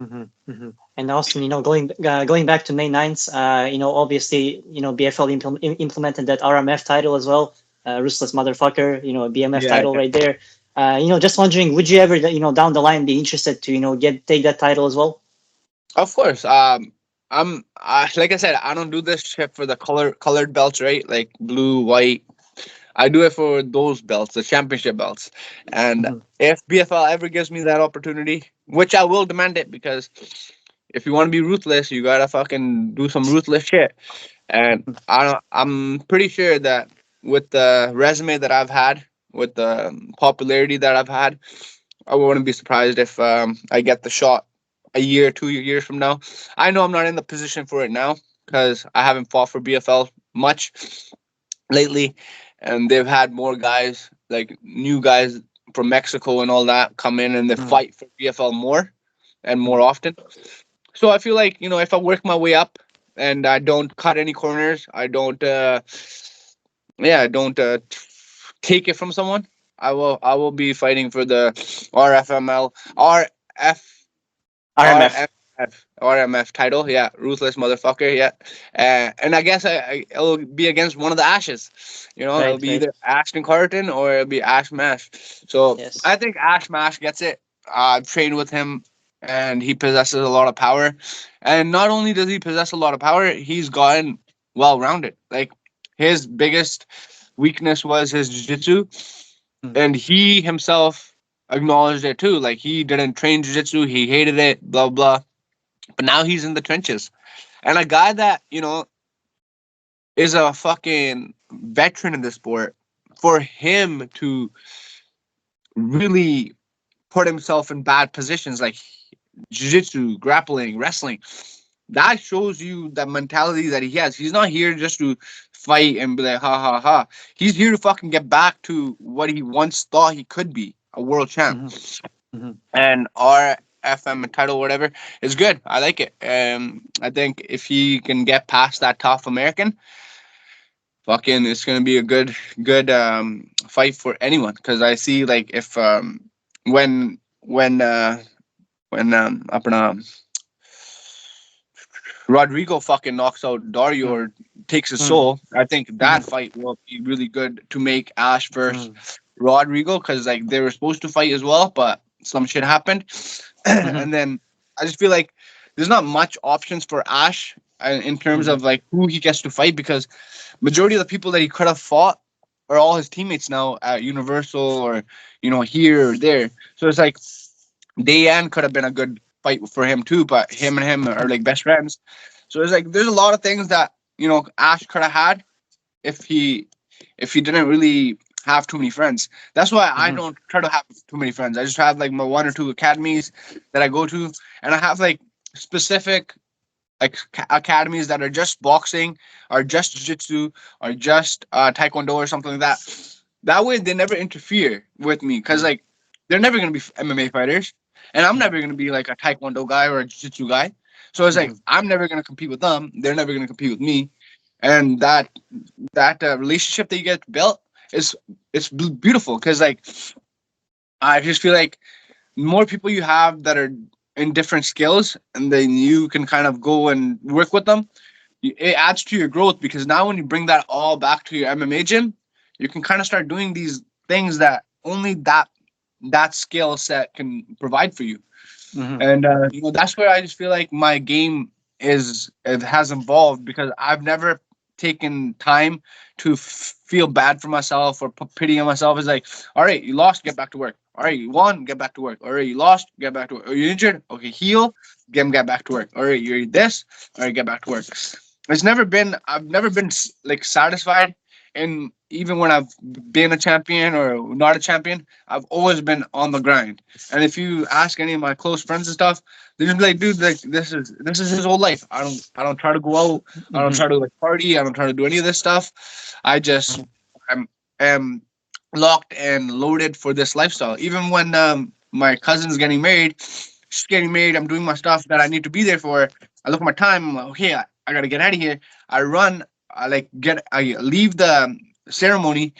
[SPEAKER 1] Mhm. Mhm. And Austin, going back to May 9th, obviously, BFL implemented that RMF title as well, ruthless motherfucker, a BMF
[SPEAKER 2] Yeah,
[SPEAKER 1] title right there. Just wondering, would you ever, down the line be interested to, take that title as well?
[SPEAKER 2] of course. Like I said, I don't do this shit for the colored belts, right? Like blue, white. I do it for those belts, the championship belts. And
[SPEAKER 1] Mhm.
[SPEAKER 2] if BFL ever gives me that opportunity, which I will demand it, because if you want to be ruthless, you gotta fucking do some ruthless shit. And
[SPEAKER 1] Mhm.
[SPEAKER 2] I'm pretty sure that with the resume that I've had, with the popularity that I've had, I wouldn't be surprised if I get the shot a year, 2 years from now. I know I'm not in the position for it now because I haven't fought for BFL much lately, and they've had more guys, like new guys from Mexico and all that, come in and they
[SPEAKER 1] Mhm.
[SPEAKER 2] fight for BFL more and more
[SPEAKER 1] Mhm.
[SPEAKER 2] often. So I feel like if I work my way up and I don't cut any corners, I don't take it from someone. I will be fighting for the RFML RF
[SPEAKER 1] RMF.
[SPEAKER 2] RMF title. Yeah, ruthless motherfucker. Yeah, and I guess it'll be against one of the Ashes. It'll
[SPEAKER 1] Right,
[SPEAKER 2] be
[SPEAKER 1] right.
[SPEAKER 2] either Ashton Carton or it'll be Ash Mash. So
[SPEAKER 1] Yes.
[SPEAKER 2] I think Ash Mash gets it. I've trained with him, and he possesses a lot of power. And not only does he possess a lot of power, he's gotten well rounded. Like his biggest weakness was his jiu-jitsu,
[SPEAKER 1] Mhm.
[SPEAKER 2] and he himself acknowledged it too. Like he didn't train jiu-jitsu, he hated it, blah blah. But now he's in the trenches. And a guy that, is a fucking veteran in the sport, for him to really put himself in bad positions like jiu-jitsu, grappling, wrestling, that shows you the mentality that he has. He's not here just to fight and be like, ha ha ha. He's here to fucking get back to what he once thought he could be, a world champ.
[SPEAKER 1] Hmm. Hmm.
[SPEAKER 2] And our FM title, whatever, is good. I like it. I think if he can get past that tough American, fucking, it's gonna be a good fight for anyone. Because I see like if when when uh when Rodrigo fucking knocks out Dario or takes his
[SPEAKER 1] Hmm.
[SPEAKER 2] soul, I think that
[SPEAKER 1] Hmm.
[SPEAKER 2] fight will be really good to make Ash versus
[SPEAKER 1] Hmm.
[SPEAKER 2] Rodrigo, because like they were supposed to fight as well, but some shit happened.
[SPEAKER 1] Hmm.
[SPEAKER 2] And then I just feel like there's not much options for Ash in terms
[SPEAKER 1] Hmm.
[SPEAKER 2] of like who he gets to fight, because majority of the people that he could have fought are all his teammates now at Universal or here or there. So it's like Dayan could have been a good fight for him too, but him and him are like best friends. So it's like there's a lot of things that Ash could have had if he didn't really have too many friends. That's why I
[SPEAKER 1] Hmm.
[SPEAKER 2] don't try to have too many friends. I just have like my one or two academies that I go to, and I have like specific like academies that are just boxing, or just jiu-jitsu, or just taekwondo or something like that. That way they never interfere with me, because like they're never going to be MMA fighters, and I'm never going to be like a taekwondo guy or a jiu-jitsu guy. So it's like
[SPEAKER 1] Hmm.
[SPEAKER 2] I'm never going to compete with them, they're never going to compete with me. And that relationship that you get built is it's beautiful, because like I just feel like more people you have that are in different skills, and then you can kind of go and work with them, it adds to your growth, because now when you bring that all back to your MMA gym, you can kind of start doing these things that only that skill set can provide for you.
[SPEAKER 1] Hmm.
[SPEAKER 2] And that's where I just feel like my game it has evolved, because I've never taken time to feel bad for myself or put pity on myself. It's like, all right, you lost, get back to work. All right, you won, get back to work. All right, you lost, get back to work. Are you injured? Okay, heal, get back to work. All right, you're this. All right, get back to work. I've never been like satisfied, and even when I've been a champion or not a champion, I've always been on the grind. And if you ask any of my close friends and stuff, they're just like, dude, like this is his whole life. I don't try to go out. I don't
[SPEAKER 1] Hmm.
[SPEAKER 2] try to like party. I don't try to do any of this stuff. I just am locked and loaded for this lifestyle. Even when my cousin's getting married, she's getting married. I'm doing my stuff that I need to be there for. I look at my time. I'm like, okay, I gotta get out of here. I run. I leave the ceremony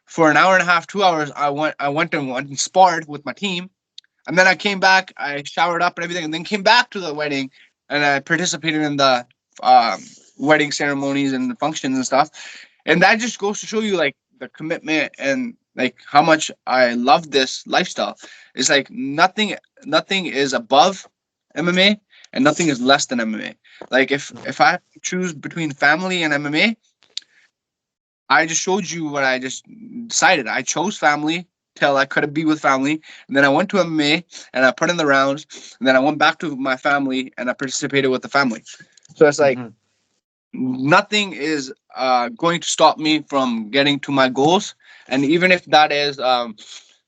[SPEAKER 2] for an hour and a half, 2 hours. I went and sparred with my team, and then I came back. I showered up and everything, and then came back to the wedding, and I participated in the um, wedding ceremonies and the functions and stuff. And that just goes to show you like the commitment and like how much I love this lifestyle. It's like nothing is above MMA, and nothing is less than MMA. Like if I choose between family and MMA, I just showed you what I just decided. I chose family till I couldn't be with family, and then I went to MMA and I put in the rounds, and then I went back to my family and I participated with the family. So it's like
[SPEAKER 1] Hmm.
[SPEAKER 2] nothing is going to stop me from getting to my goals, and even if that is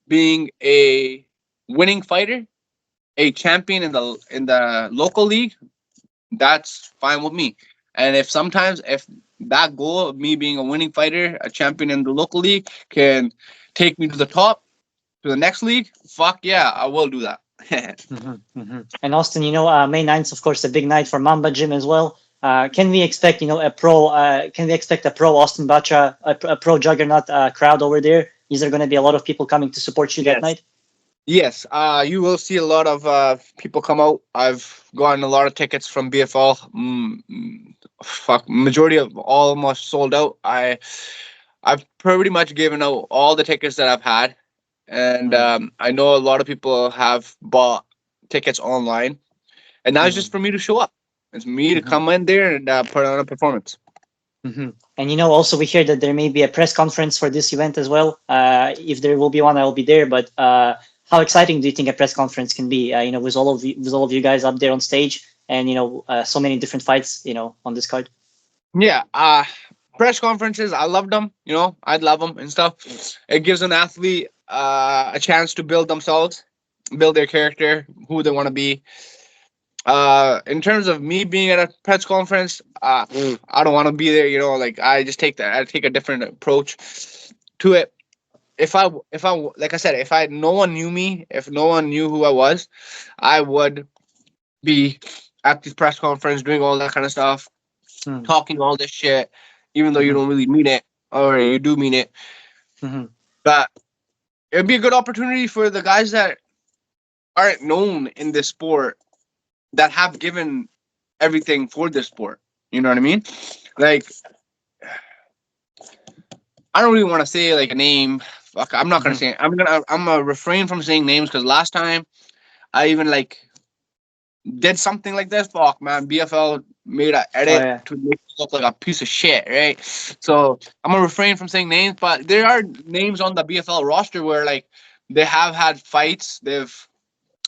[SPEAKER 2] being a winning fighter, a champion in the local league, that's fine with me. And if that goal of me being a winning fighter, a champion in the local league, can take me to the top, to the next league, fuck yeah, I will do that.
[SPEAKER 1] Hmm. Hmm. And Austin, May 9th, of course, a big night for Mamba Gym as well. Can we expect, can we expect a pro Austin Batra, a pro Juggernaut crowd over there? Is there going to be a lot of people coming to support you that
[SPEAKER 2] Yes.
[SPEAKER 1] night?
[SPEAKER 2] Yes, you will see a lot of people come out. I've gotten a lot of tickets from BFL. Fuck, majority of almost sold out. I've pretty much given out all the tickets that I've had, and
[SPEAKER 1] Mm-hmm.
[SPEAKER 2] I know a lot of people have bought tickets online, and now it's just for me to show up. It's me to
[SPEAKER 1] Hmm.
[SPEAKER 2] come in there and put on a performance.
[SPEAKER 1] Hmm. And also we hear that there may be a press conference for this event as well. If there will be one, I will be there. But how exciting do you think a press conference can be? With all of you guys up there on stage, and so many different fights, on this card.
[SPEAKER 2] Yeah, press conferences, I love them. I'd love them and stuff. It gives an athlete a chance to build themselves, build their character, who they want to be. In terms of me being at a press conference, I don't want to be there. Like I just take that. I take a different approach to it. If I like I said, if I no one knew me, if no one knew who I was, I would be at this press conference doing all that kind of stuff,
[SPEAKER 1] Mm,
[SPEAKER 2] talking all this shit, even though you
[SPEAKER 1] mhm,
[SPEAKER 2] don't really mean it, or you do mean it.
[SPEAKER 1] mhm,
[SPEAKER 2] But it'd be a good opportunity for the guys that aren't known in this sport, that have given everything for this sport. You know what I mean? Like, I don't really want to say like a name. Fuck, I'm not gonna
[SPEAKER 1] mhm.
[SPEAKER 2] say it. I'm gonna refrain from saying names, because last time I even like did something like this. Fuck, man, BFL made an
[SPEAKER 1] Oh
[SPEAKER 2] edit
[SPEAKER 1] yeah.
[SPEAKER 2] to make it look like a piece of shit, right? So I'm gonna refrain from saying names, but there are names on the BFL roster where like they have had fights. They've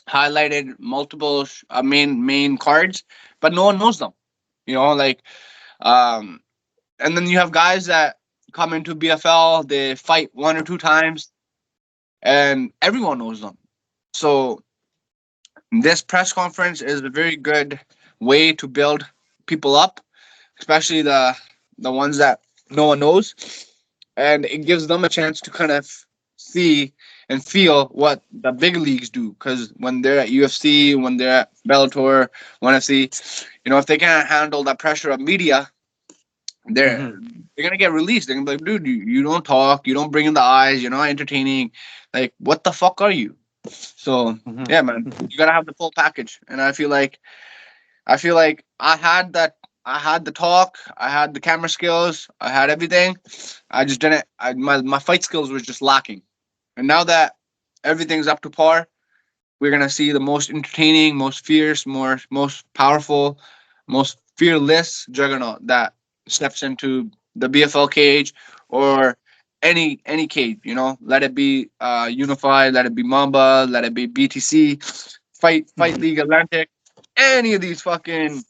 [SPEAKER 2] highlighted multiple main cards, but no one knows them. Like, um, and then you have guys that come into BFL, they fight one or two times, and everyone knows them. So this press conference is a very good way to build people up, especially the ones that no one knows, and it gives them a chance to kind of see and feel what the big leagues do. Because when they're at UFC, when they're at Bellator, one FC, if they can't handle the pressure of media, they're
[SPEAKER 1] Mhm,
[SPEAKER 2] they're gonna get released. They're gonna be like, dude, you don't talk, you don't bring in the eyes, you're not entertaining. Like, what the fuck are you? So
[SPEAKER 1] mhm,
[SPEAKER 2] yeah, man,
[SPEAKER 1] mhm,
[SPEAKER 2] you gotta have the full package. And I feel like I had that. I had the talk. I had the camera skills. I had everything. I just didn't. My fight skills was just lacking. And now that everything's up to par, we're gonna see the most entertaining, most fierce, most powerful, most fearless Juggernaut that steps into the BFL cage, or any cage. Let it be Unified, let it be Mamba, let it be BTC, Fight
[SPEAKER 1] mhm,
[SPEAKER 2] League Atlantic. Any of these fucking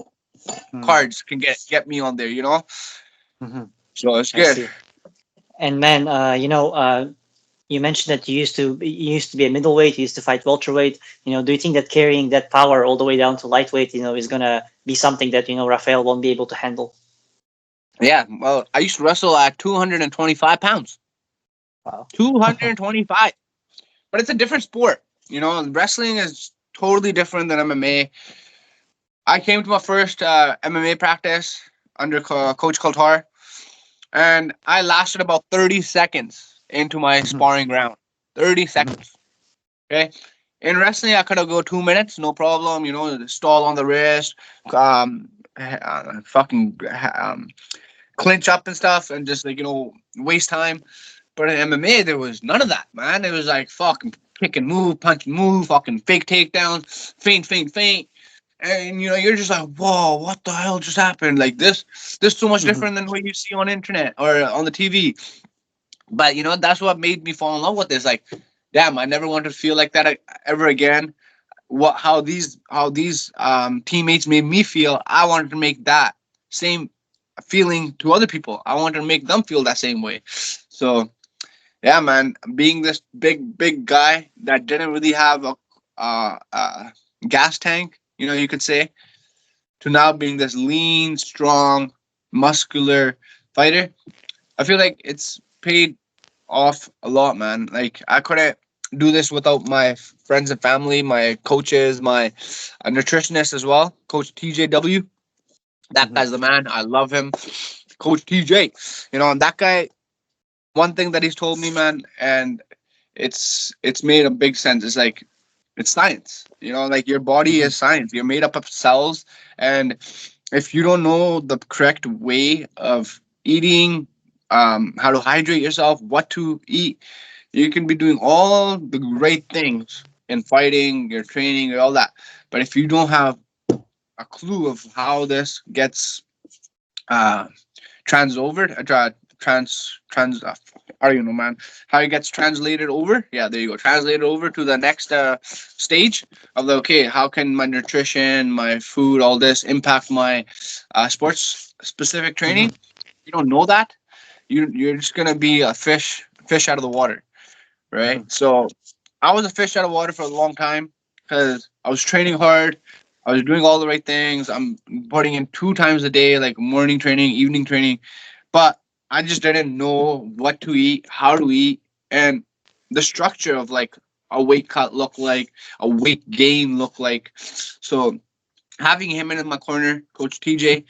[SPEAKER 1] mhm,
[SPEAKER 2] cards can get me on there.
[SPEAKER 1] mhm.
[SPEAKER 2] So it's
[SPEAKER 1] I
[SPEAKER 2] good.
[SPEAKER 1] see. And man, you mentioned that you used to be a middleweight. You used to fight welterweight. Do you think that carrying that power all the way down to lightweight, is gonna be something that Raphael won't be able to handle?
[SPEAKER 2] Yeah. Well, I used to wrestle at 225 pounds.
[SPEAKER 1] Wow.
[SPEAKER 2] 225. But it's a different sport. Wrestling is totally different than MMA. I came to my first MMA practice under Coach Kaltar, and I lasted about 30 seconds into my
[SPEAKER 1] Mhm,
[SPEAKER 2] sparring round. 30
[SPEAKER 1] mhm,
[SPEAKER 2] seconds. Okay. In wrestling, I could have go 2 minutes, no problem. Stall on the wrist, fucking clinch up and stuff, and just like waste time. But in MMA, there was none of that, man. It was like fucking kick and move, punch and move, fucking fake takedowns, feint, feint, feint. And you're just like, whoa, what the hell just happened? Like this so much
[SPEAKER 1] mhm,
[SPEAKER 2] different than what you see on internet or on the TV. But that's what made me fall in love with this. Like, damn, I never want to feel like that ever again. How these teammates made me feel, I wanted to make that same feeling to other people. I wanted to make them feel that same way. So yeah, man, being this big guy that didn't really have a gas tank, you could say, to now being this lean, strong, muscular fighter, I feel like it's paid off a lot, man. Like, I couldn't do this without my friends and family, my coaches, my nutritionist as well, Coach TJW. That
[SPEAKER 1] mhm,
[SPEAKER 2] guy's the man. I love him, Coach TJ. And that guy, one thing that he's told me, man, and it's made a big sense. It's like, it's science. Like, your body
[SPEAKER 1] mhm,
[SPEAKER 2] is science. You're made up of cells, and if you don't know the correct way of eating, how to hydrate yourself, what to eat, you can be doing all the great things in fighting, your training, and all that. But if you don't have a clue of how this gets uh, trans over, I don't even know, man, how it gets translated over. Yeah, there you go. Translated over to the next stage of the, okay, how can my nutrition, my food, all this impact my sports specific training?
[SPEAKER 1] mhm,
[SPEAKER 2] You don't know that. You're just gonna be a fish out of the water, right?
[SPEAKER 1] mhm,
[SPEAKER 2] So I was a fish out of water for a long time because I was training hard. I was doing all the right things. I'm putting in 2 times a day, like morning training, evening training, but I just didn't know what to eat, how to eat, and the structure of like a weight cut look like, a weight gain look like. So having him in my corner, Coach TJ,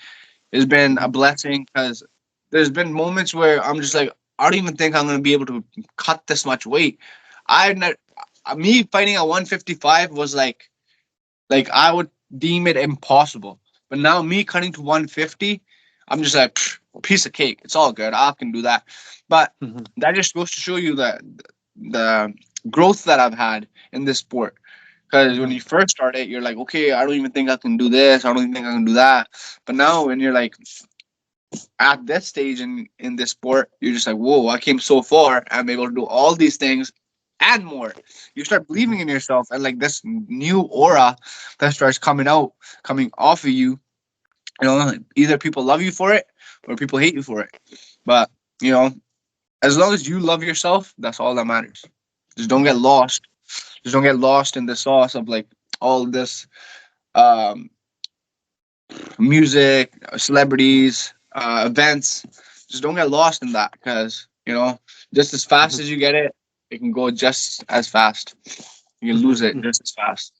[SPEAKER 2] has been a blessing because there's been moments where I'm just like, I don't even think I'm gonna be able to cut this much weight. I not Me fighting at 155 was like I would deem it impossible. But now me cutting to 150, I'm just like piece of cake. It's all good. I can do that. But
[SPEAKER 1] Mhm.
[SPEAKER 2] that just goes to show you that the growth that I've had in this sport. Because when
[SPEAKER 1] Mhm.
[SPEAKER 2] you first start it, you're like, okay, I don't even think I can do this. I don't even think I can do that. But now when you're like at this stage in this sport, you're just like, whoa, I came so far. I'm able to do all these things and more. You start believing
[SPEAKER 1] Mhm.
[SPEAKER 2] in yourself, and like this new aura that starts coming off of you. You know, either people love you for it or people hate you for it. But you know, as long as you love yourself, that's all that matters. Just don't get
[SPEAKER 1] Mhm.
[SPEAKER 2] lost. Just don't get lost in the sauce of like all this um music, celebrities, events. Just don't get lost in that because just as fast
[SPEAKER 1] Mhm.
[SPEAKER 2] as you get it, it can go just as fast. You can lose
[SPEAKER 1] Mhm.
[SPEAKER 2] it
[SPEAKER 1] Mhm.
[SPEAKER 2] just as fast.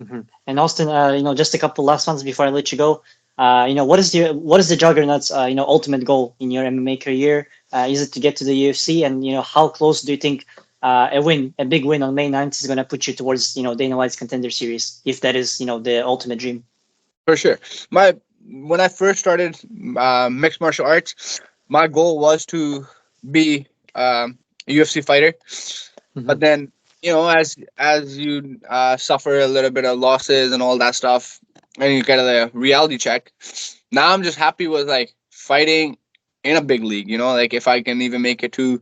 [SPEAKER 1] Mhm. And Austin, just a couple last ones before I let you go. What is the Juggernaut's ultimate goal in your MMA career? Is it to get to the UFC? And how close do you think a big win on May 9th is going to put you towards Dana White's Contender Series, if that is the ultimate dream?
[SPEAKER 2] For sure. My When I first started mixed martial arts, my goal was to be a UFC fighter. But
[SPEAKER 1] Mhm.
[SPEAKER 2] then, as you suffer a little bit of losses and all that stuff, and you get a reality check. Now I'm just happy with like fighting in a big league. Like if I can even make it to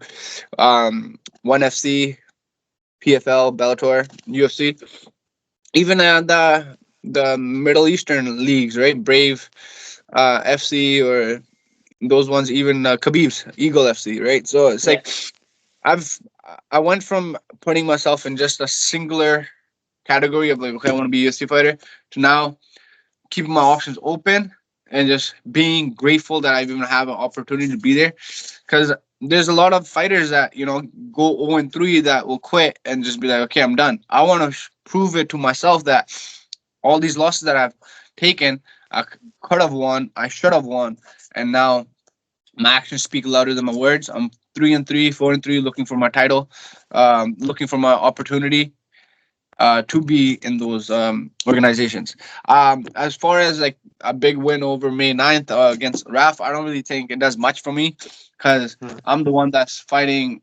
[SPEAKER 2] one FC, PFL, Bellator, UFC, even the Middle Eastern leagues, right? Brave FC or those ones, even Khabib's Eagle FC, right? So it's
[SPEAKER 1] Yeah.
[SPEAKER 2] like I've I went from putting myself in just a singular category of like, okay, I want to be a UFC fighter, to now keeping my options open and just being grateful that I even have an opportunity to be there. Because there's a lot of fighters that go 0-3 that will quit and just be like, okay, I'm done. I want to prove it to myself that all these losses that I've taken, I could have won, I should have won, and now my actions speak louder than my words. I'm 3-3, 4-3, looking for my title, looking for my opportunity to be in those organizations. As far as like a big win over May 9th against Raf, I don't really think it does much for me because
[SPEAKER 1] Mhm.
[SPEAKER 2] I'm the one that's fighting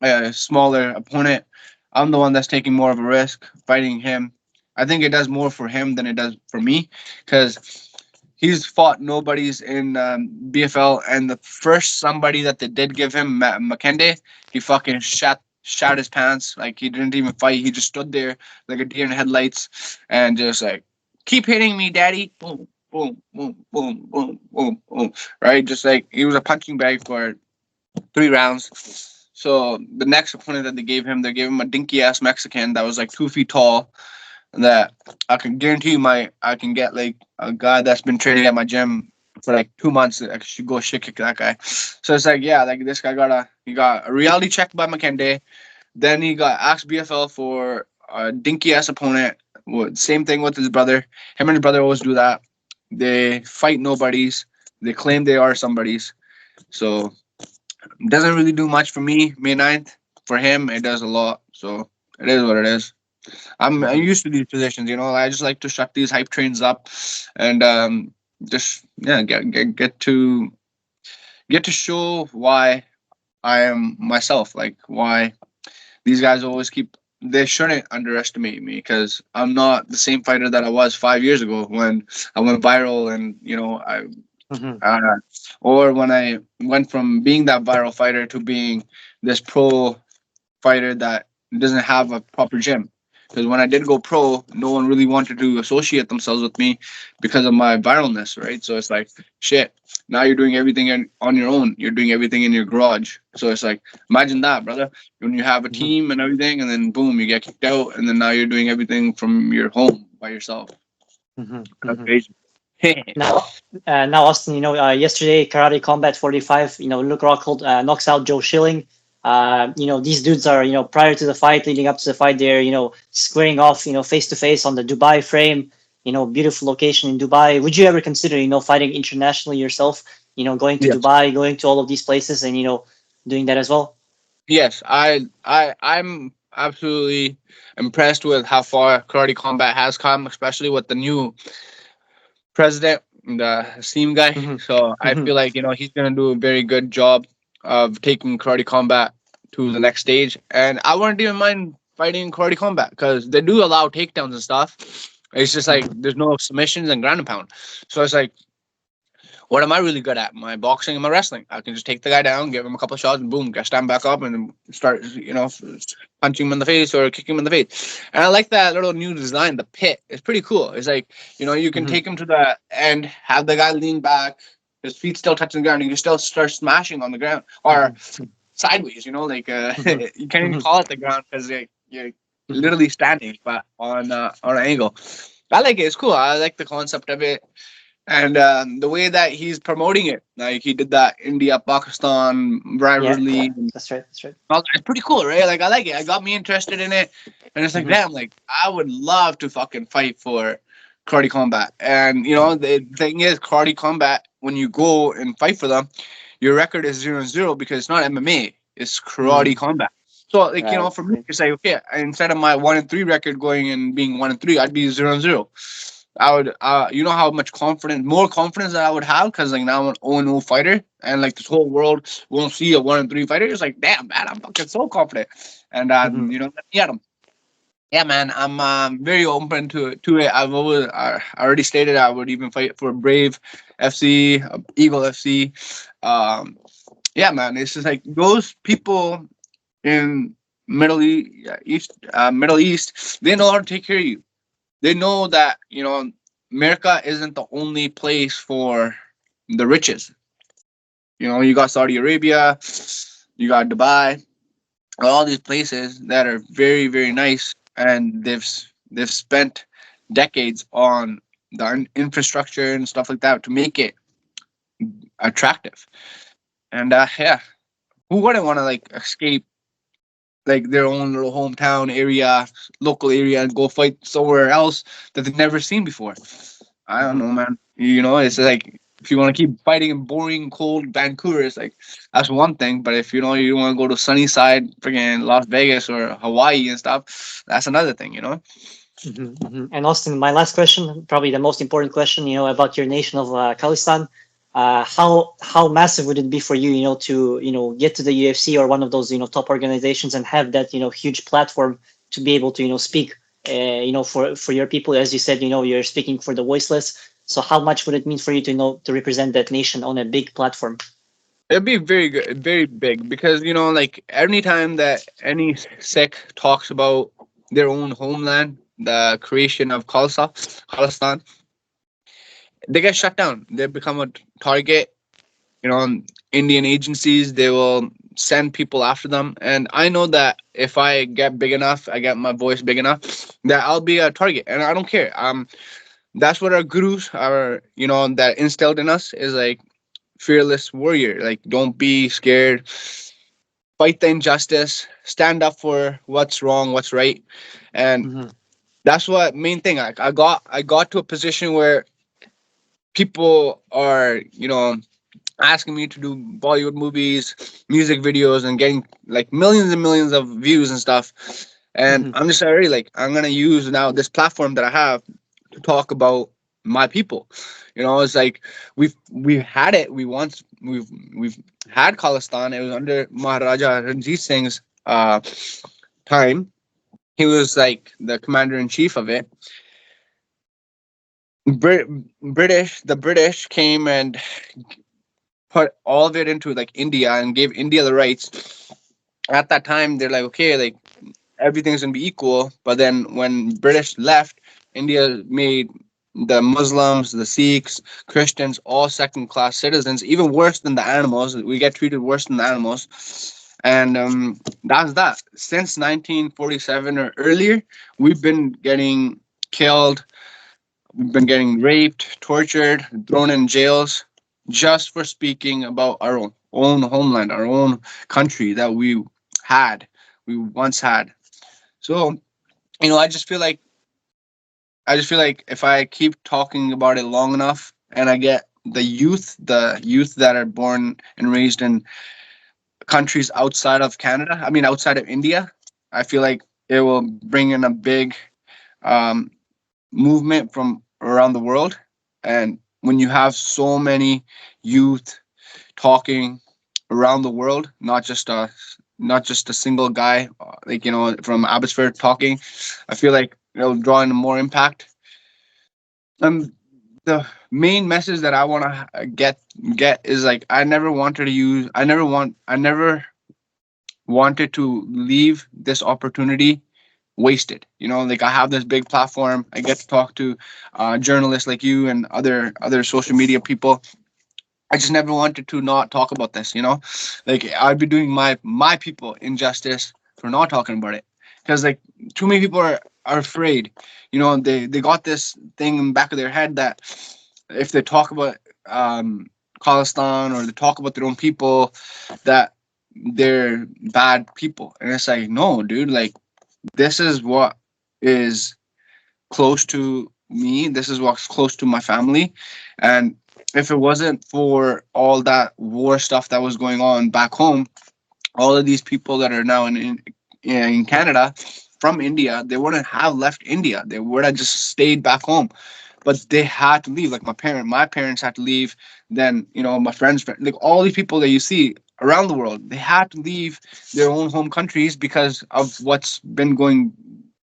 [SPEAKER 2] a smaller opponent. I'm the one that's taking more of a risk fighting him. I think it does more for him than it does for me because he's fought nobodies in BFL, and the first somebody that they did give him, Makende, he fucking shot his pants. Like he didn't even fight. He just stood there like a deer in headlights and just like, keep hitting me, daddy. Boom, boom, boom, boom, boom, boom, boom. Right, just like he was a punching bag for 3 rounds. So the next opponent that they gave him a dinky ass Mexican that was like 2 feet tall. That I can guarantee you, I can get like a guy that's been training at my gym for like 2 months. I should go shit kick that guy. So it's like, yeah, like this guy got a reality check by McKenday. Then he got asked BFL for a dinky ass opponent. Same thing with his brother. Him and his brother always do that. They fight nobodies. They claim they are somebody's. So it doesn't really do much for me. May 9th. For him, it does a lot. So it is what it is. I'm
[SPEAKER 1] Mhm.
[SPEAKER 2] used to these positions. I just like to shut these hype trains up, and just yeah, get to show why I am myself. Like why these guys always keep. They shouldn't underestimate me because I'm not the same fighter that I was 5 years ago when I went viral, and
[SPEAKER 1] Mhm.
[SPEAKER 2] uh, or when I went from being that viral fighter to being this pro fighter that doesn't have a proper gym. Because when I did go pro, no one really wanted to associate themselves with me because of my viralness, right? So it's like, shit. Now you're doing everything on your own. You're doing everything in your garage. So it's like, imagine that, brother. When you have a
[SPEAKER 1] Mhm.
[SPEAKER 2] team and everything, and then boom, you get kicked out, and then now you're doing everything from your home by yourself.
[SPEAKER 1] Hmm.
[SPEAKER 2] That's
[SPEAKER 1] Hmm.
[SPEAKER 2] crazy.
[SPEAKER 1] Now, now, Austin, yesterday Karate Combat 45, Luke Rockhold knocks out Joe Schilling. These dudes are, prior to the fight, leading up to the fight, they're, squaring off, face to face on the Dubai frame, beautiful location in Dubai. Would you ever consider, fighting internationally yourself, going to
[SPEAKER 2] Yes.
[SPEAKER 1] Dubai, going to all of these places and, doing that as well?
[SPEAKER 2] Yes, I'm absolutely impressed with how far Karate Combat has come, especially with the new president, the Steam guy.
[SPEAKER 1] Hmm.
[SPEAKER 2] So I
[SPEAKER 1] Hmm.
[SPEAKER 2] feel like he's gonna do a very good job of taking Karate Combat to the next stage. And I wouldn't even mind fighting Karate Combat because they do allow takedowns and stuff. It's just like
[SPEAKER 1] Hmm.
[SPEAKER 2] there's no submissions and ground and pound. So it's like, what am I really good at? My boxing and my wrestling. I can just take the guy down, give him a couple of shots, and boom, get stand back up and start, punching him in the face or kicking him in the face. And I like that little new design, the pit. It's pretty cool. It's like, you can
[SPEAKER 1] Hmm.
[SPEAKER 2] take him to the end, have the guy lean back, his feet still touching the ground, and you can still start smashing on the ground or
[SPEAKER 1] Hmm.
[SPEAKER 2] sideways.
[SPEAKER 1] Hmm.
[SPEAKER 2] You can't even
[SPEAKER 1] Hmm.
[SPEAKER 2] call it the ground because you're
[SPEAKER 1] Hmm.
[SPEAKER 2] literally standing, but on an angle. I like it. It's cool. I like the concept of it and the way that he's promoting it, like he did that India Pakistan
[SPEAKER 1] Yeah,
[SPEAKER 2] rivalry,
[SPEAKER 1] yeah,
[SPEAKER 2] and
[SPEAKER 1] that's right, that's right.
[SPEAKER 2] all that. It's pretty cool, right? Like I like it. It got me interested in it, and it's like,
[SPEAKER 1] Hmm.
[SPEAKER 2] damn, like I would love to fucking fight for Karate Combat. And the thing is, Karate Combat, when you go and fight for them, your record is 0-0 because it's not MMA, it's Karate
[SPEAKER 1] Mm,
[SPEAKER 2] Combat. So like
[SPEAKER 1] right,
[SPEAKER 2] for me,
[SPEAKER 1] right.
[SPEAKER 2] it's like, okay, instead of my 1-3 record going and being 1-3, I'd be 0-0. I would, how much more confidence that I would have because like now I'm an 0-0 fighter, and like this whole world won't see a 1-3 fighter. It's like, damn, man, I'm fucking so confident, and
[SPEAKER 1] Hmm.
[SPEAKER 2] let me at him. Yeah, man, I'm very open to it. I already stated I would even fight for Brave FC, Eagle FC. Um, yeah, man, it's just like those people in Middle East, they know how to take care of you. They know that America isn't the only place for the riches. You got Saudi Arabia, you got Dubai, all these places that are very very nice, and they've spent decades on the infrastructure and stuff like that to make it attractive. And yeah, who wouldn't want to like escape like their own little hometown area, local area, and go fight somewhere else that they've never seen before? I don't
[SPEAKER 1] Hmm.
[SPEAKER 2] know, man. It's like if you want to keep fighting in boring, cold Vancouver, it's like that's one thing. But if you want to go to sunny side, freaking Las Vegas or Hawaii and stuff, that's another thing.
[SPEAKER 1] Hmm. Hmm. And Austin, my last question, probably the most important question, about your nation of Khalistan. How massive would it be for you, to get to the UFC or one of those top organizations and have that huge platform to be able to speak, for your people, as you said, you're speaking for the voiceless. So how much would it mean for you to to represent that nation on a big platform?
[SPEAKER 2] It'd be very good, very big because like anytime that any Sikh talks about their own homeland, the creation of Khalistan, they get shut down. They become a target. Indian agencies, they will send people after them, and I know that if I get big enough, I get my voice big enough, that I'll be a target, and I don't care. That's what our gurus are, that instilled in us is like fearless warrior. Like, don't be scared, fight the injustice, stand up for what's wrong, what's right. And
[SPEAKER 1] Hmm.
[SPEAKER 2] that's what main thing. I got to a position where people are asking me to do Bollywood movies, music videos, and getting like millions and millions of views and stuff. And
[SPEAKER 1] Hmm.
[SPEAKER 2] I'm just already like, I'm gonna use now this platform that I have to talk about my people. It's like we've had it. We've had Khalistan. It was under Maharaja Ranjit Singh's time. He was like the commander in chief of it. Brit- the British came and put all of it into like India and gave India the rights. At that time, they're like, okay, like everything's gonna be equal. But then when British left, India made the Muslims, the Sikhs, Christians, all second class citizens, even worse than the animals. We get treated worse than the animals. And that's that. Since 1947 or earlier, we've been getting killed We've been getting raped, tortured, thrown in jails just for speaking about our own homeland, our own country that had, we once had. So, I just feel like if I keep talking about it long enough and I get the youth that are born and raised in countries outside of Canada, I mean outside of India, I feel like it will bring in a big um, movement from around the world. And when you have so many youth talking around the world, not just a single guy like from Abbotsford talking, I feel like it'll draw in more impact. The main message that I want to get is like I never wanted to leave this opportunity wasted. Like I have this big platform. I get to talk to journalists like you and other social media people. I just never wanted to not talk about this. Like I'd be doing my people injustice for not talking about it, because like too many people are afraid. They got this thing in the back of their head that if they talk about Khalistan or they talk about their own people, that they're bad people. And it's like, no, dude, like this is what is close to me. This is what's close to my family. And if it wasn't for all that war stuff that was going on back home, all of these people that are now in Canada from India, they wouldn't have left India. They would have just stayed back home. But they had to leave. Like my parents had to leave. Then my friends, like all these people that you see around the world, they had to leave their own home countries because of what's been going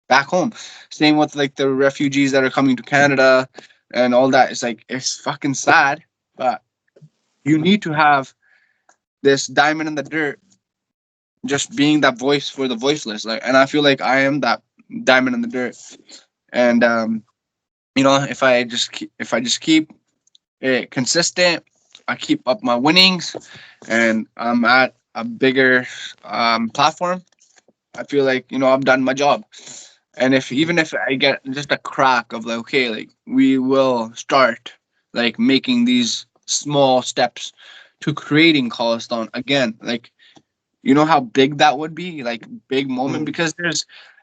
[SPEAKER 2] back home. Same with like the refugees that are coming to Canada and all that. It's like it's fucking sad, but you need to have this diamond in the dirt, just being that voice for the voiceless. Like, and I feel like I am that diamond in the dirt. And if I just keep it consistent, I keep up my winnings, and I'm at a bigger platform. I feel like I've done my job. And if I get just a crack of like, okay, like we will start like making these small steps to creating Khalistan again, like how big that would be, like big moment,
[SPEAKER 1] Mm.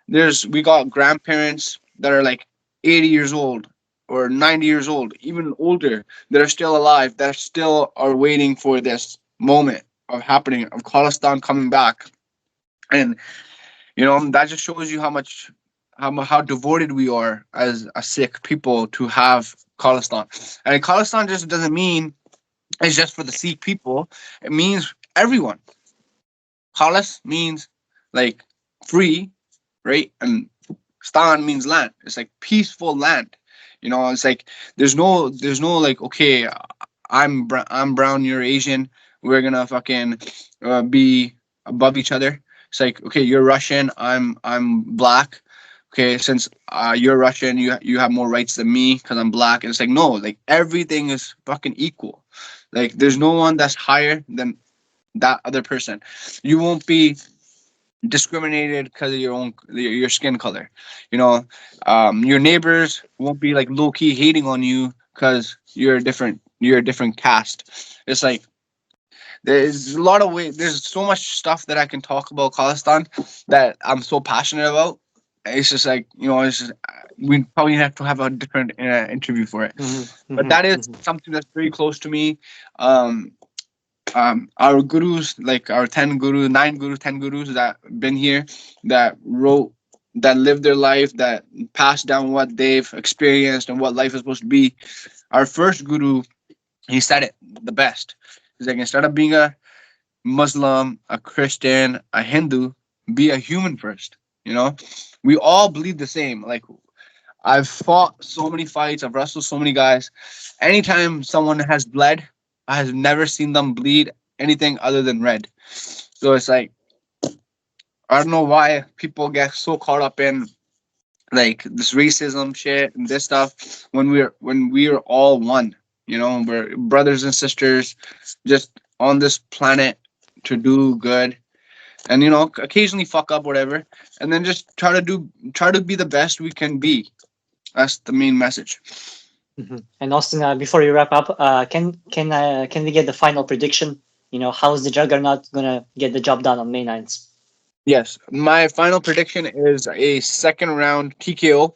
[SPEAKER 2] because we got grandparents that are like 80 years old or 90 years old, even older, that are still alive, that still are waiting for this moment of happening, of Khalistan coming back. And that just shows you how much how devoted we are as a Sikh people to have Khalistan. And Khalistan just doesn't mean it's just for the Sikh people. It means everyone. Khalas means like free, right? And Stan means land. It's like peaceful land. It's like there's no like, okay, I'm brown, you're Asian. We're gonna fucking be above each other. It's like, okay, you're Russian, I'm black. Okay, since you're Russian, you have more rights than me because I'm black. And it's like, no, like everything is fucking equal. Like there's no one that's higher than that other person. You won't be discriminated because of your skin color. Your neighbors won't be like low key hating on you because you're a different caste. It's like there's a lot of ways. There's so much stuff that I can talk about Khalistan that I'm so passionate about. It's just like it's just, we probably have to have a different interview for it.
[SPEAKER 1] Mhm,
[SPEAKER 2] But
[SPEAKER 1] mhm,
[SPEAKER 2] that is
[SPEAKER 1] mhm.
[SPEAKER 2] something that's very close to me. Um, our gurus, like our 10 gurus, 9 gurus, 10 gurus that been here, that wrote, that lived their life, that passed down what they've experienced and what life is supposed to be. Our first guru, he said it the best. He's like, instead of being a Muslim, a Christian, a Hindu, be a human first. We all bleed the same. Like I've fought so many fights, I've wrestled so many guys. Anytime someone has bled, I have never seen them bleed anything other than red. So it's like, I don't know why people get so caught up in like this racism shit and this stuff when we're all one. We're brothers and sisters, just on this planet to do good, and occasionally fuck up whatever, and then just try to be the best we can be. That's the main message.
[SPEAKER 1] And Austin, before you wrap up, can we get the final prediction? How is the Juggernaut gonna get the job done on May 9th?
[SPEAKER 2] Yes, my final prediction is a second round TKO.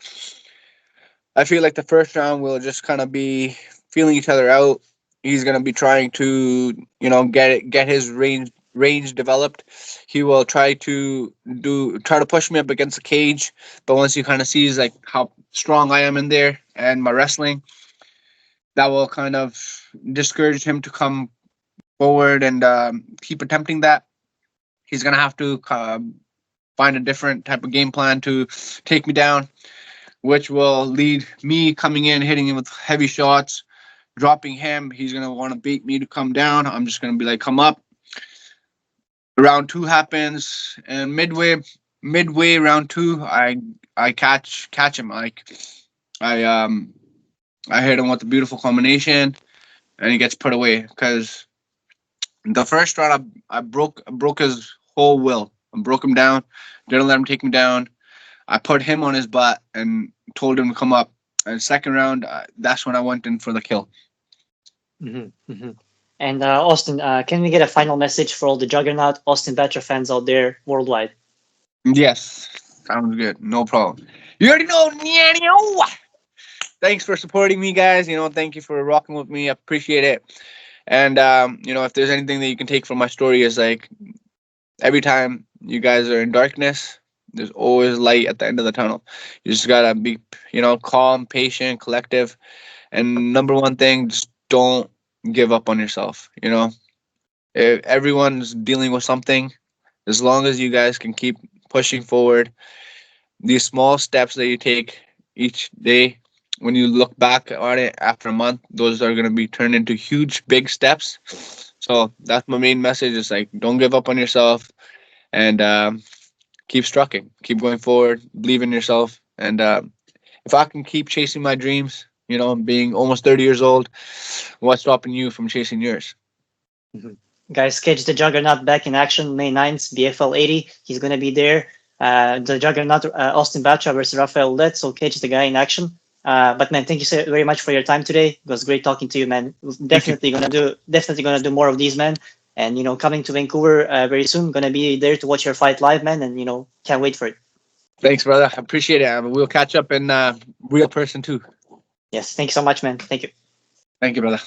[SPEAKER 2] I feel like the first round will just kind of be feeling each other out. He's gonna be trying to, get his range developed. He will try to push me up against the cage, but once he kind of sees like how strong I am in there and my wrestling, that will kind of discourage him to come forward and keep attempting that. He's gonna have to find a different type of game plan to take me down, which will lead me coming in, hitting him with heavy shots, dropping him. He's gonna want to beat me to come down. I'm just gonna be like, come up. Round two happens, and midway round two, I catch him. Like I hit him with a beautiful combination, and he gets put away because the first round I broke his whole will. I broke him down, didn't let him take me down. I put him on his butt and told him to come up. And second round, that's when I went in for the kill.
[SPEAKER 1] And Austin, can we get a final message for all the Juggernaut Austin Batra fans out there worldwide?
[SPEAKER 2] Yes, sounds good. No problem. You already know. Thanks for supporting me, guys. Thank you for rocking with me. I appreciate it. And if there's anything that you can take from my story is like every time you guys are in darkness, there's always light at the end of the tunnel. You just gotta be, calm, patient, collective, and number one thing, just don't give up on yourself. If everyone's dealing with something, as long as you guys can keep pushing forward, these small steps that you take each day, when you look back on it after a month, those are gonna be turned into huge, big steps. So that's my main message: is like, don't give up on yourself, and keep strucking, keep going forward, believe in yourself. And if I can keep chasing my dreams, being almost 30 years old, what's stopping you from chasing yours?
[SPEAKER 1] Guys, catch the Juggernaut back in action May 9th, BFL 80. He's going to be there. The Juggernaut, Austin Batra versus Raphael Ouellet. So catch the guy in action. But man, thank you so very much for your time today. It was great talking to you, man. Definitely gonna do more of these, man. And coming to Vancouver very soon. Gonna be there to watch your fight live, man. And can't wait for it.
[SPEAKER 2] Thanks, brother. I appreciate it. We'll catch up in real person too.
[SPEAKER 1] Yes, thank you so much, man. Thank you.
[SPEAKER 2] Thank you, brother.